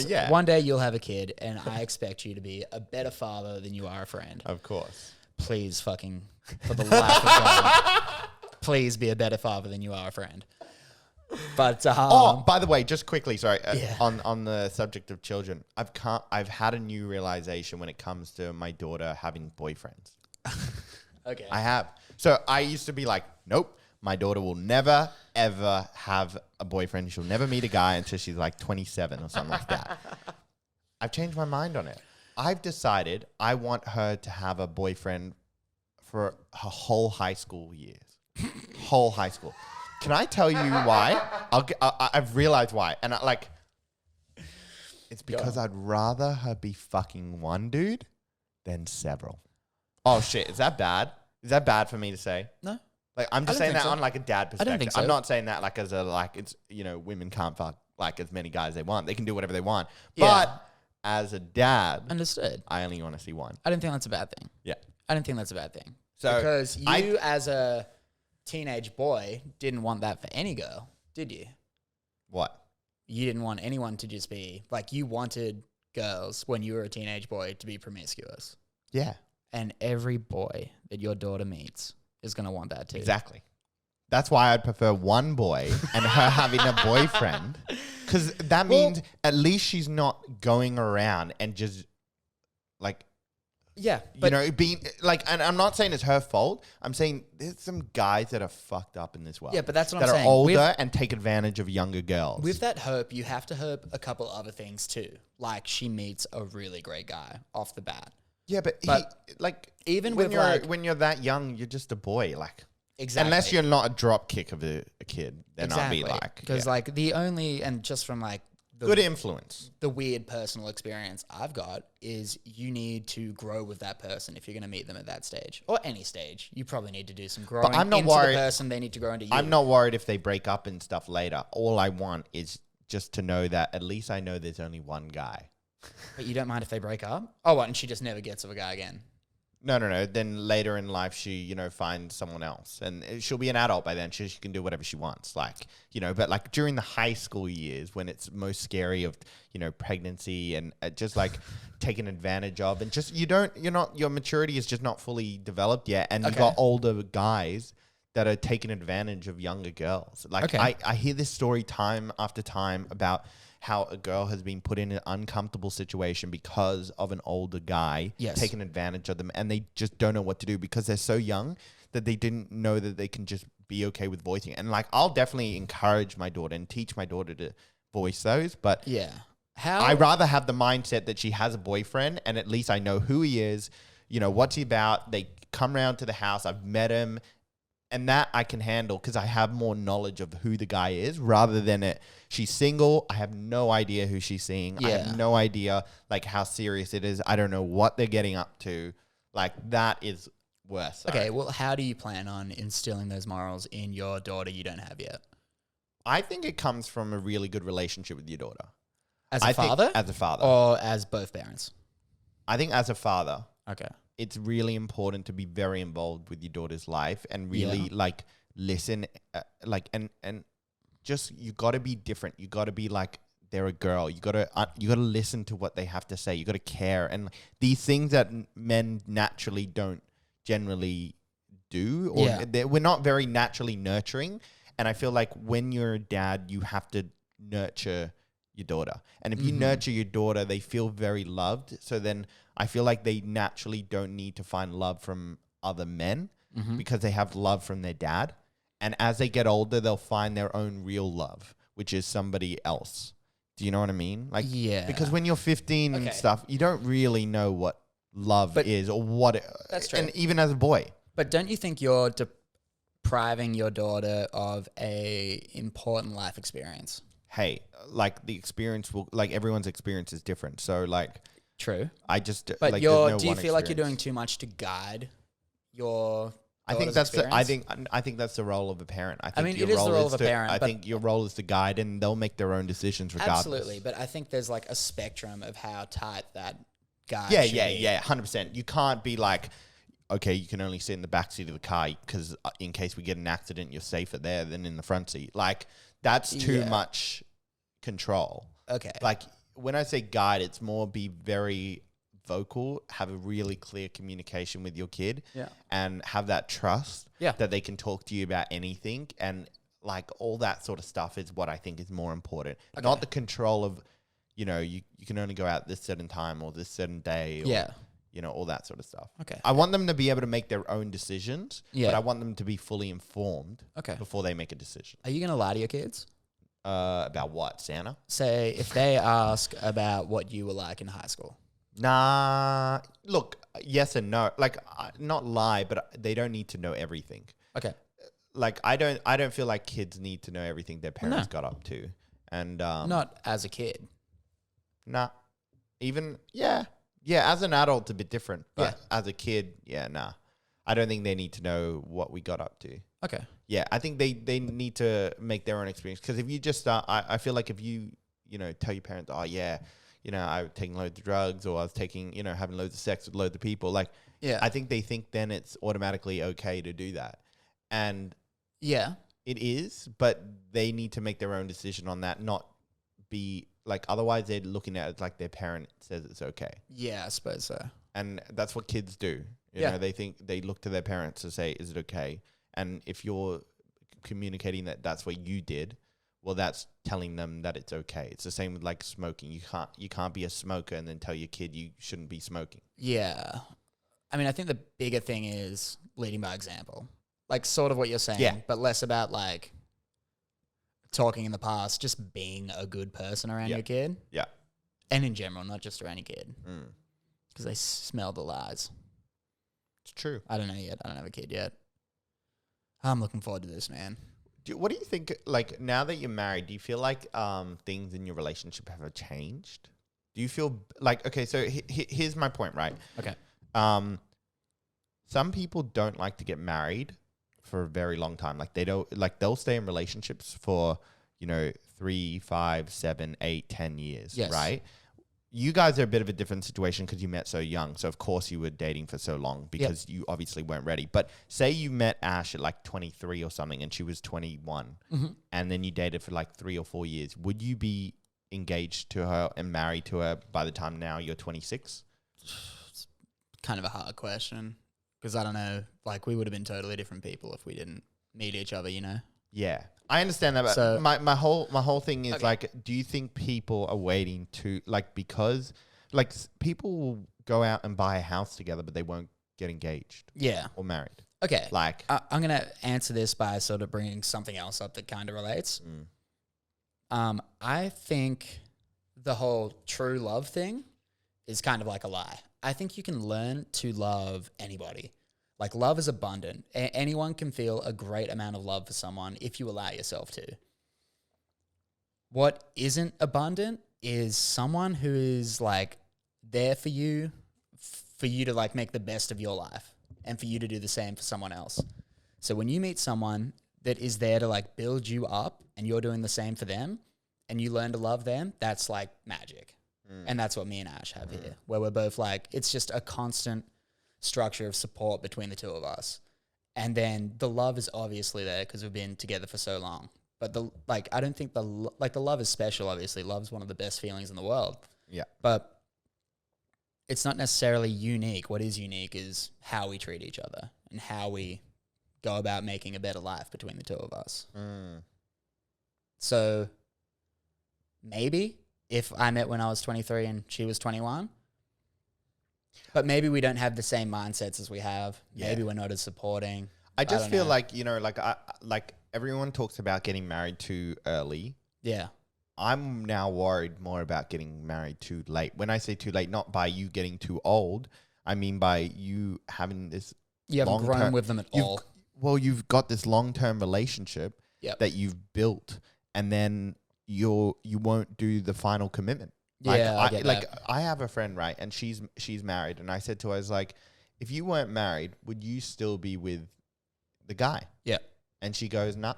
Yeah. One day you'll have a kid and I expect you to be a better father than you are a friend. Of course. Please fucking, for the life of God, please be a better father than you are a friend. But by the way, just quickly, sorry, Yeah. on the subject of children, I've had a new realization when it comes to my daughter having boyfriends. Okay. I have. So I used to be like, nope, my daughter will never ever have a boyfriend. She'll never meet a guy until she's like 27 or something like that. I've changed my mind on it. I've decided I want her to have a boyfriend for her whole high school years. Whole high school. Can I tell you why? I've realized why. And it's because I'd rather her be fucking one dude than several. Oh shit, is that bad? Is that bad for me to say? No. Like I'm just saying that on like a dad perspective. I don't think so. I'm not saying that like as a like it's women can't fuck like as many guys as they want. They can do whatever they want. Yeah. But as a dad, Understood. I only want to see one. I don't think that's a bad thing. Yeah. I don't think that's a bad thing. So because you as a teenage boy didn't want that for any girl, did you? What? You didn't want anyone to just be like, you wanted girls when you were a teenage boy to be promiscuous. Yeah. And every boy that your daughter meets is going to want that too. Exactly. That's why I'd prefer one boy and her having a boyfriend. Because that means at least she's not going around and just like, yeah, but being like, and I'm not saying it's her fault. I'm saying there's some guys that are fucked up in this world. Yeah, but that's what I'm saying. That are saying. older and take advantage of younger girls. With that hope, you have to hope a couple other things too. Like she meets a really great guy off the bat. Yeah, but even when with when you're that young, you're just a boy. Like exactly. Unless you're not a drop kick of a kid, then exactly. I'll be like, because like the only and just from like good influence. The weird personal experience I've got is you need to grow with that person if you're going to meet them at that stage or any stage. You probably need to do some growing. But I'm not into worried. The person they need to grow into you. I'm not worried if they break up and stuff later. All I want is just to know that at least I know there's only one guy. But you don't mind if they break up? Oh, what? And she just never gets with a guy again? No. Then later in life, she, finds someone else. And she'll be an adult by then. She can do whatever she wants. But like during the high school years when it's most scary of, pregnancy and just like taken advantage of. And just, your maturity is just not fully developed yet. And you've got older guys that are taking advantage of younger girls. Like I hear this story time after time about how a girl has been put in an uncomfortable situation because of an older guy taking advantage of them, and they just don't know what to do because they're so young that they didn't know that they can just be okay with voicing it. And like, I'll definitely encourage my daughter and teach my daughter to voice those, but I'd rather have the mindset that she has a boyfriend and at least I know who he is, what's he about. They come around to the house. I've met him. And that I can handle because I have more knowledge of who the guy is rather than she's single. I have no idea who she's seeing. Yeah. I have no idea like how serious it is. I don't know what they're getting up to. Like that is worse. Okay, well, how do you plan on instilling those morals in your daughter you don't have yet? I think it comes from a really good relationship with your daughter. As a father? As a father. Or as both parents? I think as a father. Okay. It's really important to be very involved with your daughter's life and really like listen, and just, you got to be different. You got to be like, they're a girl. You got to listen to what they have to say. You got to care. And these things that men naturally don't generally do, or we're not very naturally nurturing. And I feel like when you're a dad, you have to nurture your daughter. And if you nurture your daughter, they feel very loved. So then I feel like they naturally don't need to find love from other men because they have love from their dad. And as they get older, they'll find their own real love, which is somebody else. Do you know what I mean? Like, because when you're 15 and stuff, you don't really know what love is or what that's true. And even as a boy. But don't you think you're depriving your daughter of a important life experience? Hey, like the experience like everyone's experience is different. So like, true. But like, do you feel like you're doing too much to guide your I think that's the role of a parent. I mean, it is the role of a parent. I think your role is to guide, and they'll make their own decisions regardless. Absolutely, but I think there's like a spectrum of how tight that guide. Yeah, 100%. You can't be like, okay, you can only sit in the back seat of the car because in case we get an accident, you're safer there than in the front seat. Like, that's too much control. Okay, like when I say guide, it's more be very vocal, have a really clear communication with your kid, and have that trust that they can talk to you about anything, and like all that sort of stuff is what I think is more important. Not the control of, you can only go out this certain time or this certain day, or, all that sort of stuff. Okay, I want them to be able to make their own decisions, but I want them to be fully informed before they make a decision. Are you going to lie to your kids? About what, Santa? Say if they ask about what you were like in high school. Nah, look, yes and no. Like, not lie, but they don't need to know everything. Okay. Like, I don't feel like kids need to know everything their parents got up to, and not as a kid. Nah, even as an adult, it's a bit different, but as a kid, nah. I don't think they need to know what we got up to. Okay. Yeah, I think they need to make their own experience, because if you just start, I feel like if you tell your parents, oh yeah, I was taking loads of drugs, or I was taking, having loads of sex with loads of people. Like, I think they think then it's automatically okay to do that. And it is, but they need to make their own decision on that, not be like, otherwise they're looking at it like their parent says it's okay. Yeah, I suppose so. And that's what kids do. You know, they think, they look to their parents to say, is it okay? And if you're communicating that that's what you did, well, that's telling them that it's okay. It's the same with like smoking. You can't be a smoker and then tell your kid you shouldn't be smoking. Yeah. I mean, I think the bigger thing is leading by example. Like, sort of what you're saying, but less about like talking in the past, just being a good person around your kid. Yeah. And in general, not just around your kid. Because they smell the lies. It's true. I don't know yet. I don't have a kid yet. I'm looking forward to this, man. What do you think, like, now that you're married, do you feel like things in your relationship have changed? Do you feel like, okay, so here's my point, right? Okay. Some people don't like to get married for a very long time. Like, they'll stay in relationships for, 3, 5, 7, 8, 10 years, right? You guys are a bit of a different situation because you met so young. So, of course, you were dating for so long because you obviously weren't ready. But say you met Ash at like 23 or something and she was 21 and then you dated for like 3 or 4 years. Would you be engaged to her and married to her by the time now you're 26? It's kind of a hard question because I don't know. Like, we would have been totally different people if we didn't meet each other, Yeah. I understand that, but so, my whole thing is like, do you think people are waiting to, like, because like people will go out and buy a house together, but they won't get engaged, or married? Okay, like I'm gonna answer this by sort of bringing something else up that kind of relates. I think the whole true love thing is kind of like a lie. I think you can learn to love anybody. Like, love is abundant. Anyone can feel a great amount of love for someone if you allow yourself to. What isn't abundant is someone who is, like, there for you to, like, make the best of your life and for you to do the same for someone else. So when you meet someone that is there to, like, build you up and you're doing the same for them and you learn to love them, that's, like, magic. And that's what me and Ash have here, where we're both, like, it's just a constant structure of support between the two of us. And then the love is obviously there because we've been together for so long. But I don't think the love is special. Obviously, love's one of the best feelings in the world. Yeah. But it's not necessarily unique. What is unique is how we treat each other and how we go about making a better life between the two of us. So maybe if I met when I was 23 and she was 21, but maybe we don't have the same mindsets as we have. Yeah. Maybe we're not as supporting. I just feel like, like everyone talks about getting married too early. Yeah. I'm now worried more about getting married too late. When I say too late, not by you getting too old, I mean by you having this. You haven't grown with them at all. Well, you've got this long-term relationship that you've built, and then you won't do the final commitment. I have a friend, right, and she's married, and I said to her, I was like, if you weren't married, would you still be with the guy? Yeah. And she goes, nah,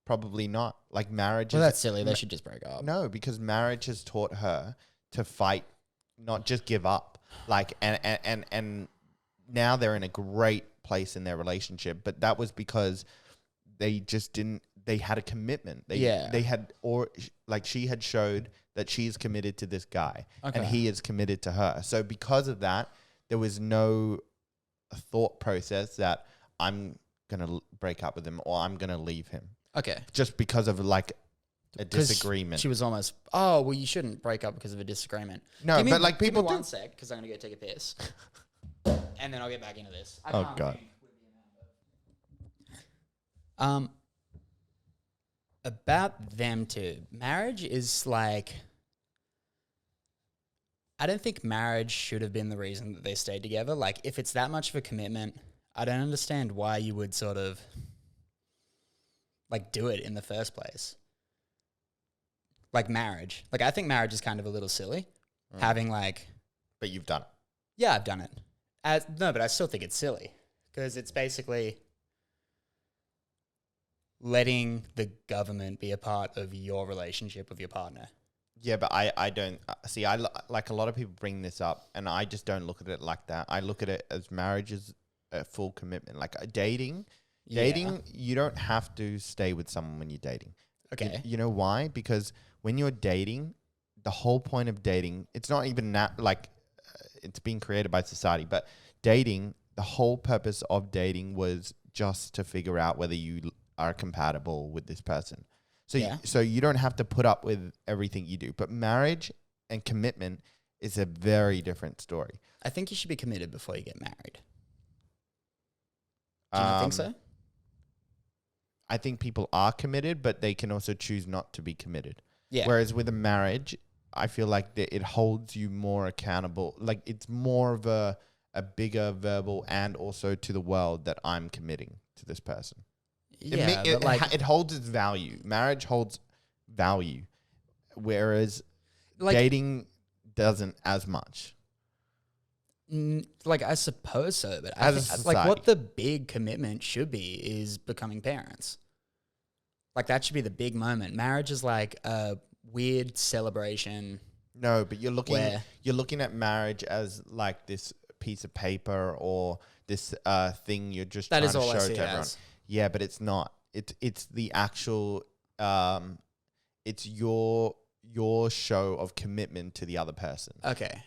probably not. Like marriage. Well, that's silly. They should just break up. No, because marriage has taught her to fight, not just give up. Like, and now they're in a great place in their relationship, but that was because they just didn't. They had a commitment. They had, or like she had showed that she's committed to this guy, and he is committed to her. So because of that, there was no thought process that I'm gonna break up with him or I'm gonna leave him. Okay. Just because of like a disagreement. She was almost, oh, well, you shouldn't break up because of a disagreement. No, but like people give me one sec because I'm gonna go take a piss, and then I'll get back into this. Oh God. About them two, marriage is like, I don't think marriage should have been the reason that they stayed together. Like, if it's that much of a commitment, I don't understand why you would sort of like do it in the first place. Like marriage. Like, I think marriage is kind of a little silly. Having like... But you've done it. Yeah, I've done it. No, but I still think it's silly because it's basically letting the government be a part of your relationship with your partner. Yeah, but I don't see. I like a lot of people bring this up, and I just don't look at it like that. I look at it as marriage is a full commitment. Like dating, you don't have to stay with someone when you're dating. Okay, you know why? Because when you're dating, the whole point of dating, it's not even that like it's being created by society, but dating, the whole purpose of dating was just to figure out whether you are compatible with this person. So you don't have to put up with everything you do. But marriage and commitment is a very different story. I think you should be committed before you get married. Do you not think so? I think people are committed, but they can also choose not to be committed. Yeah. Whereas with a marriage, I feel like it holds you more accountable. Like it's more of a bigger verbal and also to the world that I'm committing to this person. Yeah, it holds its value. Marriage holds value, whereas dating doesn't as much. Like I suppose so, but I think, like what the big commitment should be is becoming parents. Like that should be the big moment. Marriage is like a weird celebration. No, but you're looking at marriage as like this piece of paper or this thing you're just trying to show to everyone. Yeah, but it's not. It's the actual. It's your show of commitment to the other person. Okay.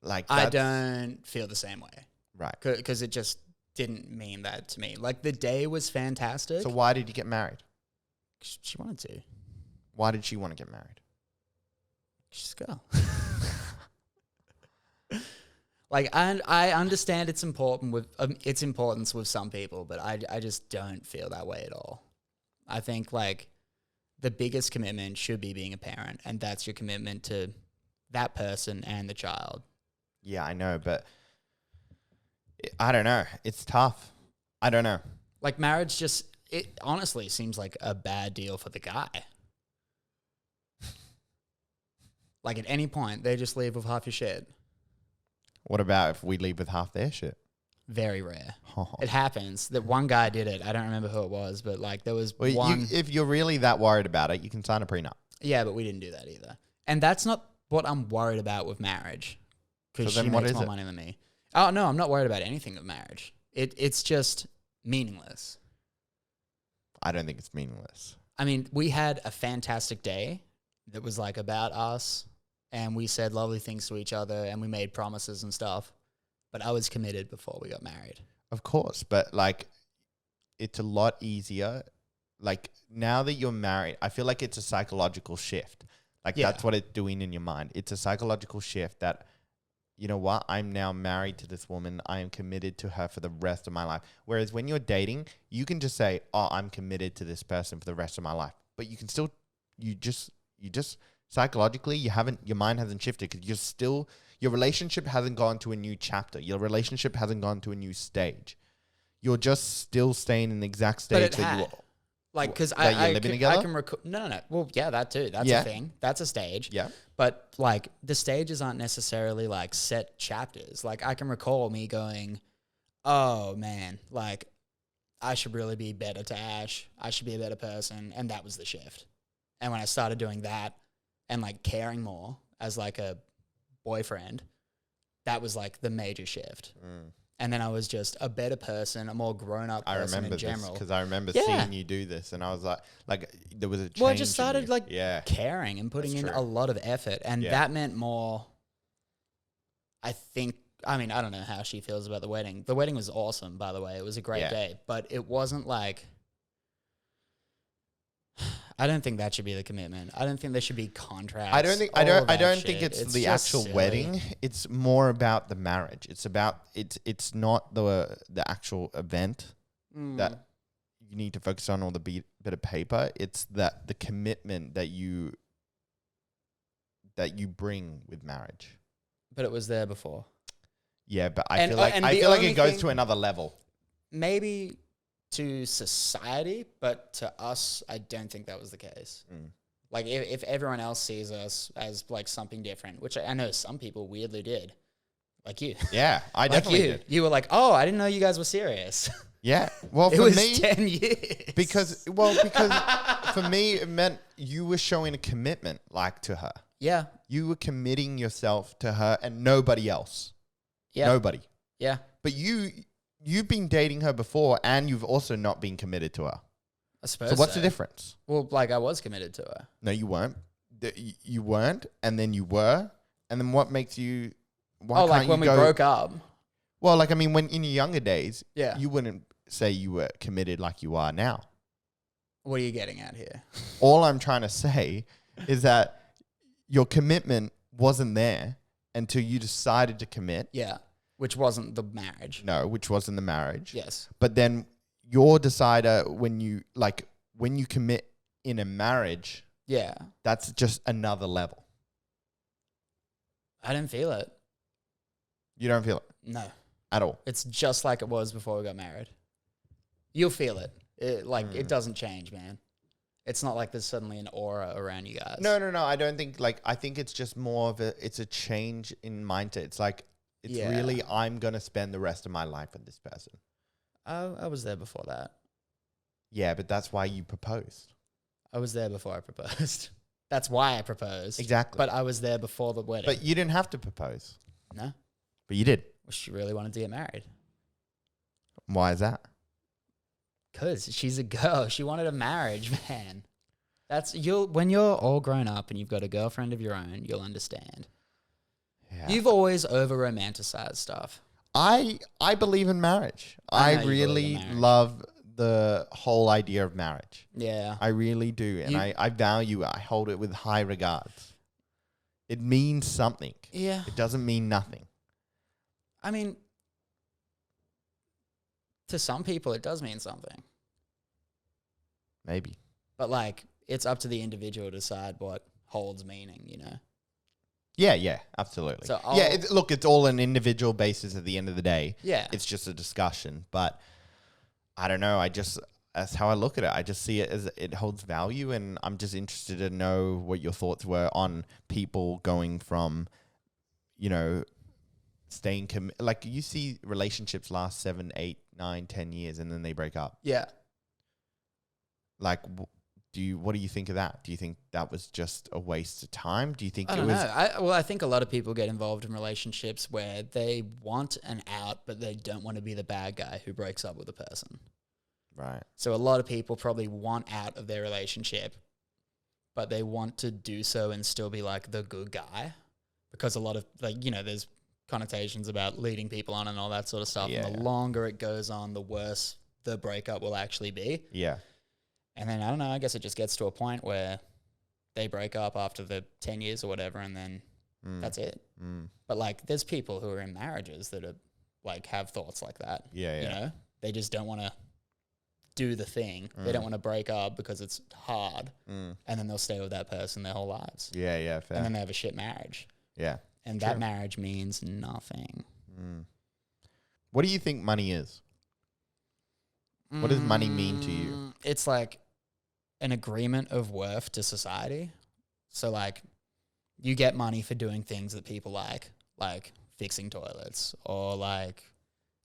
Like I don't feel the same way. Right. Because it just didn't mean that to me. Like the day was fantastic. So why did you get married? She wanted to. Why did she want to get married? She's a girl. Like I understand its importance with some people, but I just don't feel that way at all. I think like the biggest commitment should be being a parent, and that's your commitment to that person and the child. Yeah, I know, but I don't know. It's tough. I don't know. Like marriage it honestly seems like a bad deal for the guy. Like at any point, they just leave with half your shit. What about if we leave with half their shit? Very rare. It happens. That one guy did it. I don't remember who it was, but like there was one. If you're really that worried about it, you can sign a prenup. Yeah, but we didn't do that either. And that's not what I'm worried about with marriage. Because she makes more money than me. Oh, no, I'm not worried about anything with marriage. It's just meaningless. I don't think it's meaningless. I mean, we had a fantastic day that was like about us, and we said lovely things to each other, and we made promises and stuff. But I was committed before we got married. Of course, but like, it's a lot easier. Like, now that you're married, I feel like it's a psychological shift. Like, that's what it's doing in your mind. It's a psychological shift that, you know what, I'm now married to this woman. I am committed to her for the rest of my life. Whereas when you're dating, you can just say, oh, I'm committed to this person for the rest of my life. But you can still, you just psychologically, your mind hasn't shifted because you're still, your relationship hasn't gone to a new chapter. Your relationship hasn't gone to a new stage. You're just still staying in the exact stage that you were. Like, because I can record. No. Well, yeah, that too. That's a thing. That's a stage. Yeah. But like, the stages aren't necessarily like set chapters. Like, I can recall me going, oh man, like, I should really be better to Ash. I should be a better person. And that was the shift. And when I started doing that and like caring more as like a boyfriend, that was like the major shift. And then I was just a better person, a more grown-up person in general. I remember this because I remember seeing you do this, and I was like there was a change. Well, I just started like caring and putting in a lot of effort, and that meant more. I think. I mean, I don't know how she feels about the wedding. The wedding was awesome, by the way. It was a great day, but it wasn't like. I don't think that should be the commitment. I don't think there should be contracts. I don't think it's the actual wedding. It's more about the marriage. It's about it's not the actual event that you need to focus on, or the bit of paper. It's that the commitment that you bring with marriage. But it was there before. Yeah, but I feel like it goes to another level. Maybe to society, but to us, I don't think that was the case. Like, if everyone else sees us as like something different, which I know some people weirdly did, like you. Yeah, I definitely did. You were like, oh, I didn't know you guys were serious. Yeah, well, for me, 10 years. Because for me, it meant you were showing a commitment, like, to her. Yeah, you were committing yourself to her and nobody else. Yeah, nobody. Yeah, but you've been dating her before, and you've also not been committed to her. I suppose. So what's the difference? Well, like, I was committed to her. No, you weren't. You weren't, and then you were, and then what makes you? Why can't like when we broke up. Well, like, I mean, when in your younger days, you wouldn't say you were committed like you are now. What are you getting at here? All I'm trying to say is that your commitment wasn't there until you decided to commit. Yeah. Which wasn't the marriage. No, which wasn't the marriage. Yes. But then your decider, when you commit in a marriage, that's just another level. I didn't feel it. You don't feel it? No. At all? It's just like it was before we got married. You'll feel it. It doesn't change, man. It's not like there's suddenly an aura around you guys. No. I don't think, I think it's just more of it's a change in mindset. It's like, it's really, I'm going to spend the rest of my life with this person. I was there before that. Yeah, but that's why you proposed. I was there before I proposed. That's why I proposed. Exactly. But I was there before the wedding. But you didn't have to propose. No. But you did. Well, she really wanted to get married. Why is that? Because she's a girl. She wanted a marriage, man. When you're all grown up and you've got a girlfriend of your own, you'll understand. Yeah. You've always over-romanticized stuff. I believe in marriage. I really love the whole idea of marriage. Yeah. I really do. And I value it. I hold it with high regards. It means something. Yeah. It doesn't mean nothing. I mean, to some people, it does mean something. Maybe. But, like, it's up to the individual to decide what holds meaning, you know? Yeah, absolutely. So it's all an individual basis at the end of the day. Yeah. It's just a discussion. But I don't know. That's how I look at it. I just see it as it holds value, and I'm just interested to know what your thoughts were on people going from, staying like, you see relationships last 7, 8, 9, 10 years, and then they break up. Yeah. Like, what do you think of that? Do you think that was just a waste of time? Do you think I don't know. I think a lot of people get involved in relationships where they want an out, but they don't want to be the bad guy who breaks up with a person. Right. So a lot of people probably want out of their relationship, but they want to do so and still be like the good guy, because a lot of like, you know, there's connotations about leading people on and all that sort of stuff. Yeah, And the longer it goes on, the worse the breakup will actually be. Yeah. And then I don't know, I guess it just gets to a point where they break up after the 10 years or whatever, and then that's it. But like there's people who are in marriages that are like have thoughts like that. Yeah. You know, they just don't want to do the thing. They don't want to break up because it's hard. And then they'll stay with that person their whole lives. Yeah, fair. And then they have a shit marriage. Yeah. And that marriage means nothing. What do you think money is? What does money mean to you? It's like an agreement of worth to society. So like you get money for doing things that people like fixing toilets or like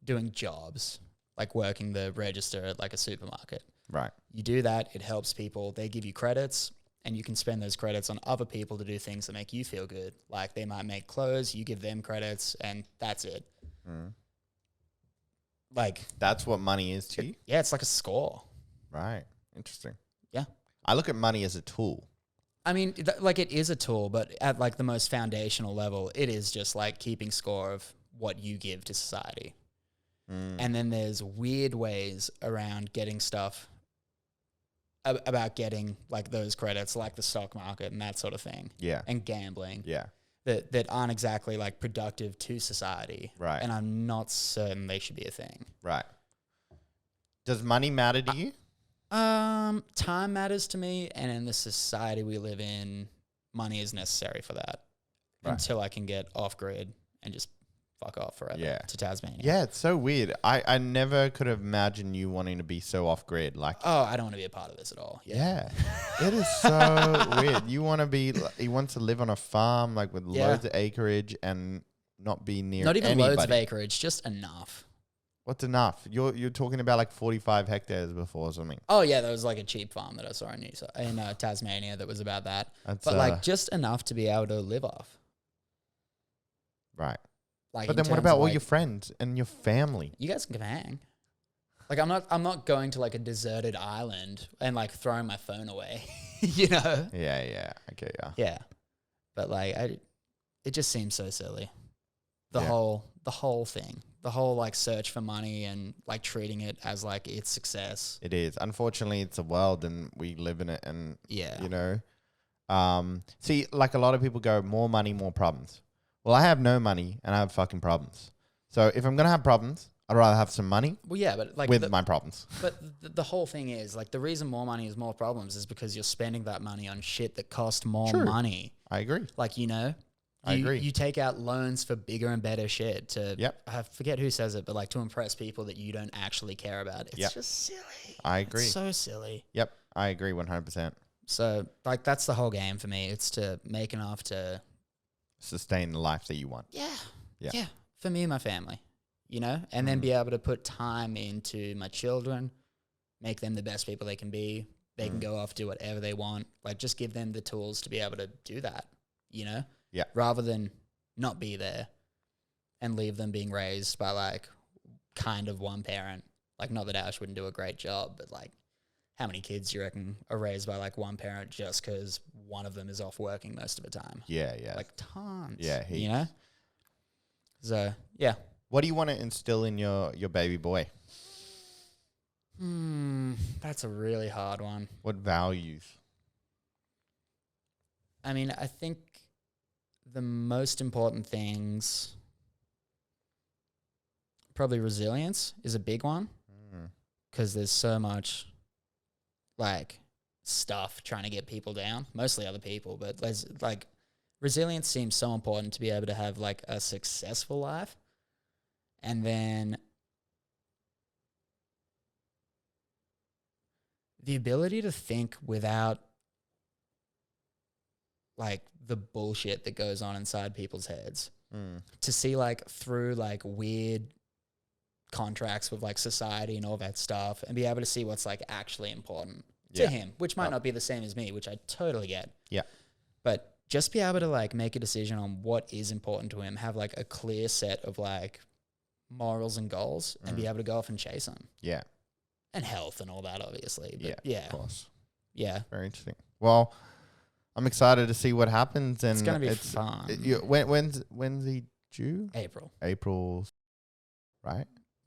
doing jobs, like working the register at like a supermarket. Right. You do that, it helps people. They give you credits, and you can spend those credits on other people to do things that make you feel good. Like they might make clothes, you give them credits, and that's it. Like that's what money is to you? Yeah, it's like a score. Right. Interesting. Yeah. I look at money as a tool. I mean, like it is a tool, but at like the most foundational level, it is just like keeping score of what you give to society. And then there's weird ways around getting stuff about getting like those credits, like the stock market and that sort of thing. Yeah. And gambling. Yeah. That aren't exactly like productive to society. Right. And I'm not certain they should be a thing. Right. Does money matter to you? Time matters to me, and in the society we live in, money is necessary for that. Right. Until I can get off grid and just fuck off forever to Tasmania. Yeah, it's so weird. I never could have imagined you wanting to be so off grid. Like, oh, I don't want to be a part of this at all. Yeah. It is so weird. You want to be, he wants to live on a farm, like with loads of acreage and not be near not even anybody. Loads of acreage, just enough. What's enough? You're talking about like 45 hectares before or something. Oh yeah, there was like a cheap farm that I saw in Tasmania that was about that. That's, but like just enough to be able to live off. Right. Like, but then what about all your friends and your family? You guys can come hang. Like I'm not going to like a deserted island and like throwing my phone away. You know? Yeah. Okay, yeah. Yeah. But like it just seems so silly. The whole thing. The whole like search for money and like treating it as like it's success. It is. Unfortunately, it's a world and we live in it, and you know. See, like a lot of people go, more money, more problems. Well, I have no money and I have fucking problems. So if I'm gonna have problems, I'd rather have some money. Well, yeah, but like with my problems. But the whole thing is like the reason more money is more problems is because you're spending that money on shit that cost more money. I agree. Like, you know, I agree. You take out loans for bigger and better shit to, I forget who says it, but like to impress people that you don't actually care about. It's just silly. I agree. It's so silly. Yep. I agree 100%. So like that's the whole game for me. It's to make enough to sustain the life that you want. Yeah. For me and my family, you know, and then be able to put time into my children, make them the best people they can be. They can go off, do whatever they want. Like just give them the tools to be able to do that, you know? Yeah. Rather than not be there and leave them being raised by like kind of one parent. Like not that Ash wouldn't do a great job, but like how many kids do you reckon are raised by like one parent just because one of them is off working most of the time? Yeah. Like tons. Yeah. You know? So, yeah. What do you want to instill in your baby boy? That's a really hard one. What values? I mean, I think the most important things, probably resilience is a big one, because there's so much like stuff trying to get people down, mostly other people, but there's like resilience seems so important to be able to have like a successful life. And then the ability to think without like the bullshit that goes on inside people's heads, to see like through like weird contracts with like society and all that stuff and be able to see what's like actually important to him, which might not be the same as me, which I totally get. Yeah. But just be able to like make a decision on what is important to him, have like a clear set of like morals and goals and be able to go off and chase them. Yeah. And health and all that, obviously. But Yeah, of course. Yeah. Very interesting. Well, I'm excited to see what happens. And it's going to be fun. When's he due? April, right?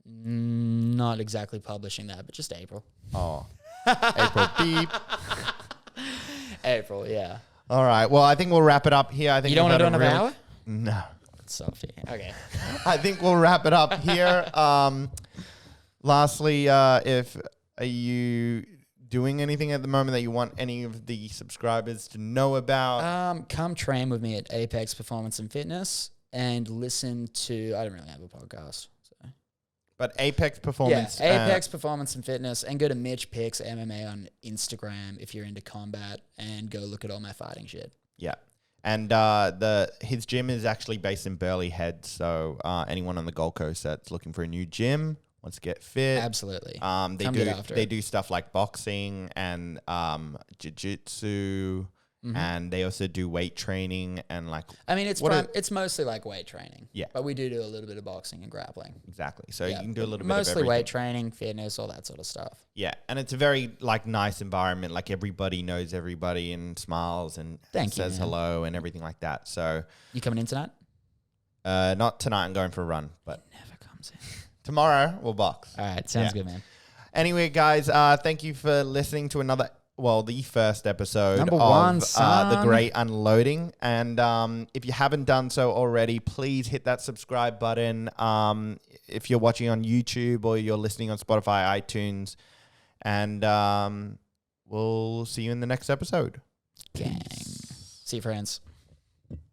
Not exactly publishing that, but just April. Oh, April beep. April, yeah. All right. Well, I think we'll wrap it up here. I think you don't want to do another hour? No. That's softy. Okay. I think we'll wrap it up here. Lastly, are you doing anything at the moment that you want any of the subscribers to know about? Come train with me at Apex Performance and Fitness and listen to. I don't really have a podcast. But Apex Performance. Yeah, Apex Performance and Fitness. And go to Mitch Picks MMA on Instagram if you're into combat. And go look at all my fighting shit. Yeah. And his gym is actually based in Burleigh Head. So anyone on the Gold Coast that's looking for a new gym, wants to get fit. Absolutely. They do stuff like boxing and jiu-jitsu. And they also do weight training and like... I mean, it's mostly like weight training. Yeah. But we do a little bit of boxing and grappling. Exactly. So you can do a little bit of mostly everything. Weight training, fitness, all that sort of stuff. Yeah. And it's a very like nice environment. Like everybody knows everybody and smiles and says hello and everything like that. So... You coming in tonight? Not tonight. I'm going for a run. But He never comes in. Tomorrow we'll box. All right. Sounds good, man. Anyway, guys, thank you for listening to the first episode Number of one, The Great Unloading. And if you haven't done so already, please hit that subscribe button. If you're watching on YouTube or you're listening on Spotify, iTunes. And we'll see you in the next episode. Gang. See you, friends.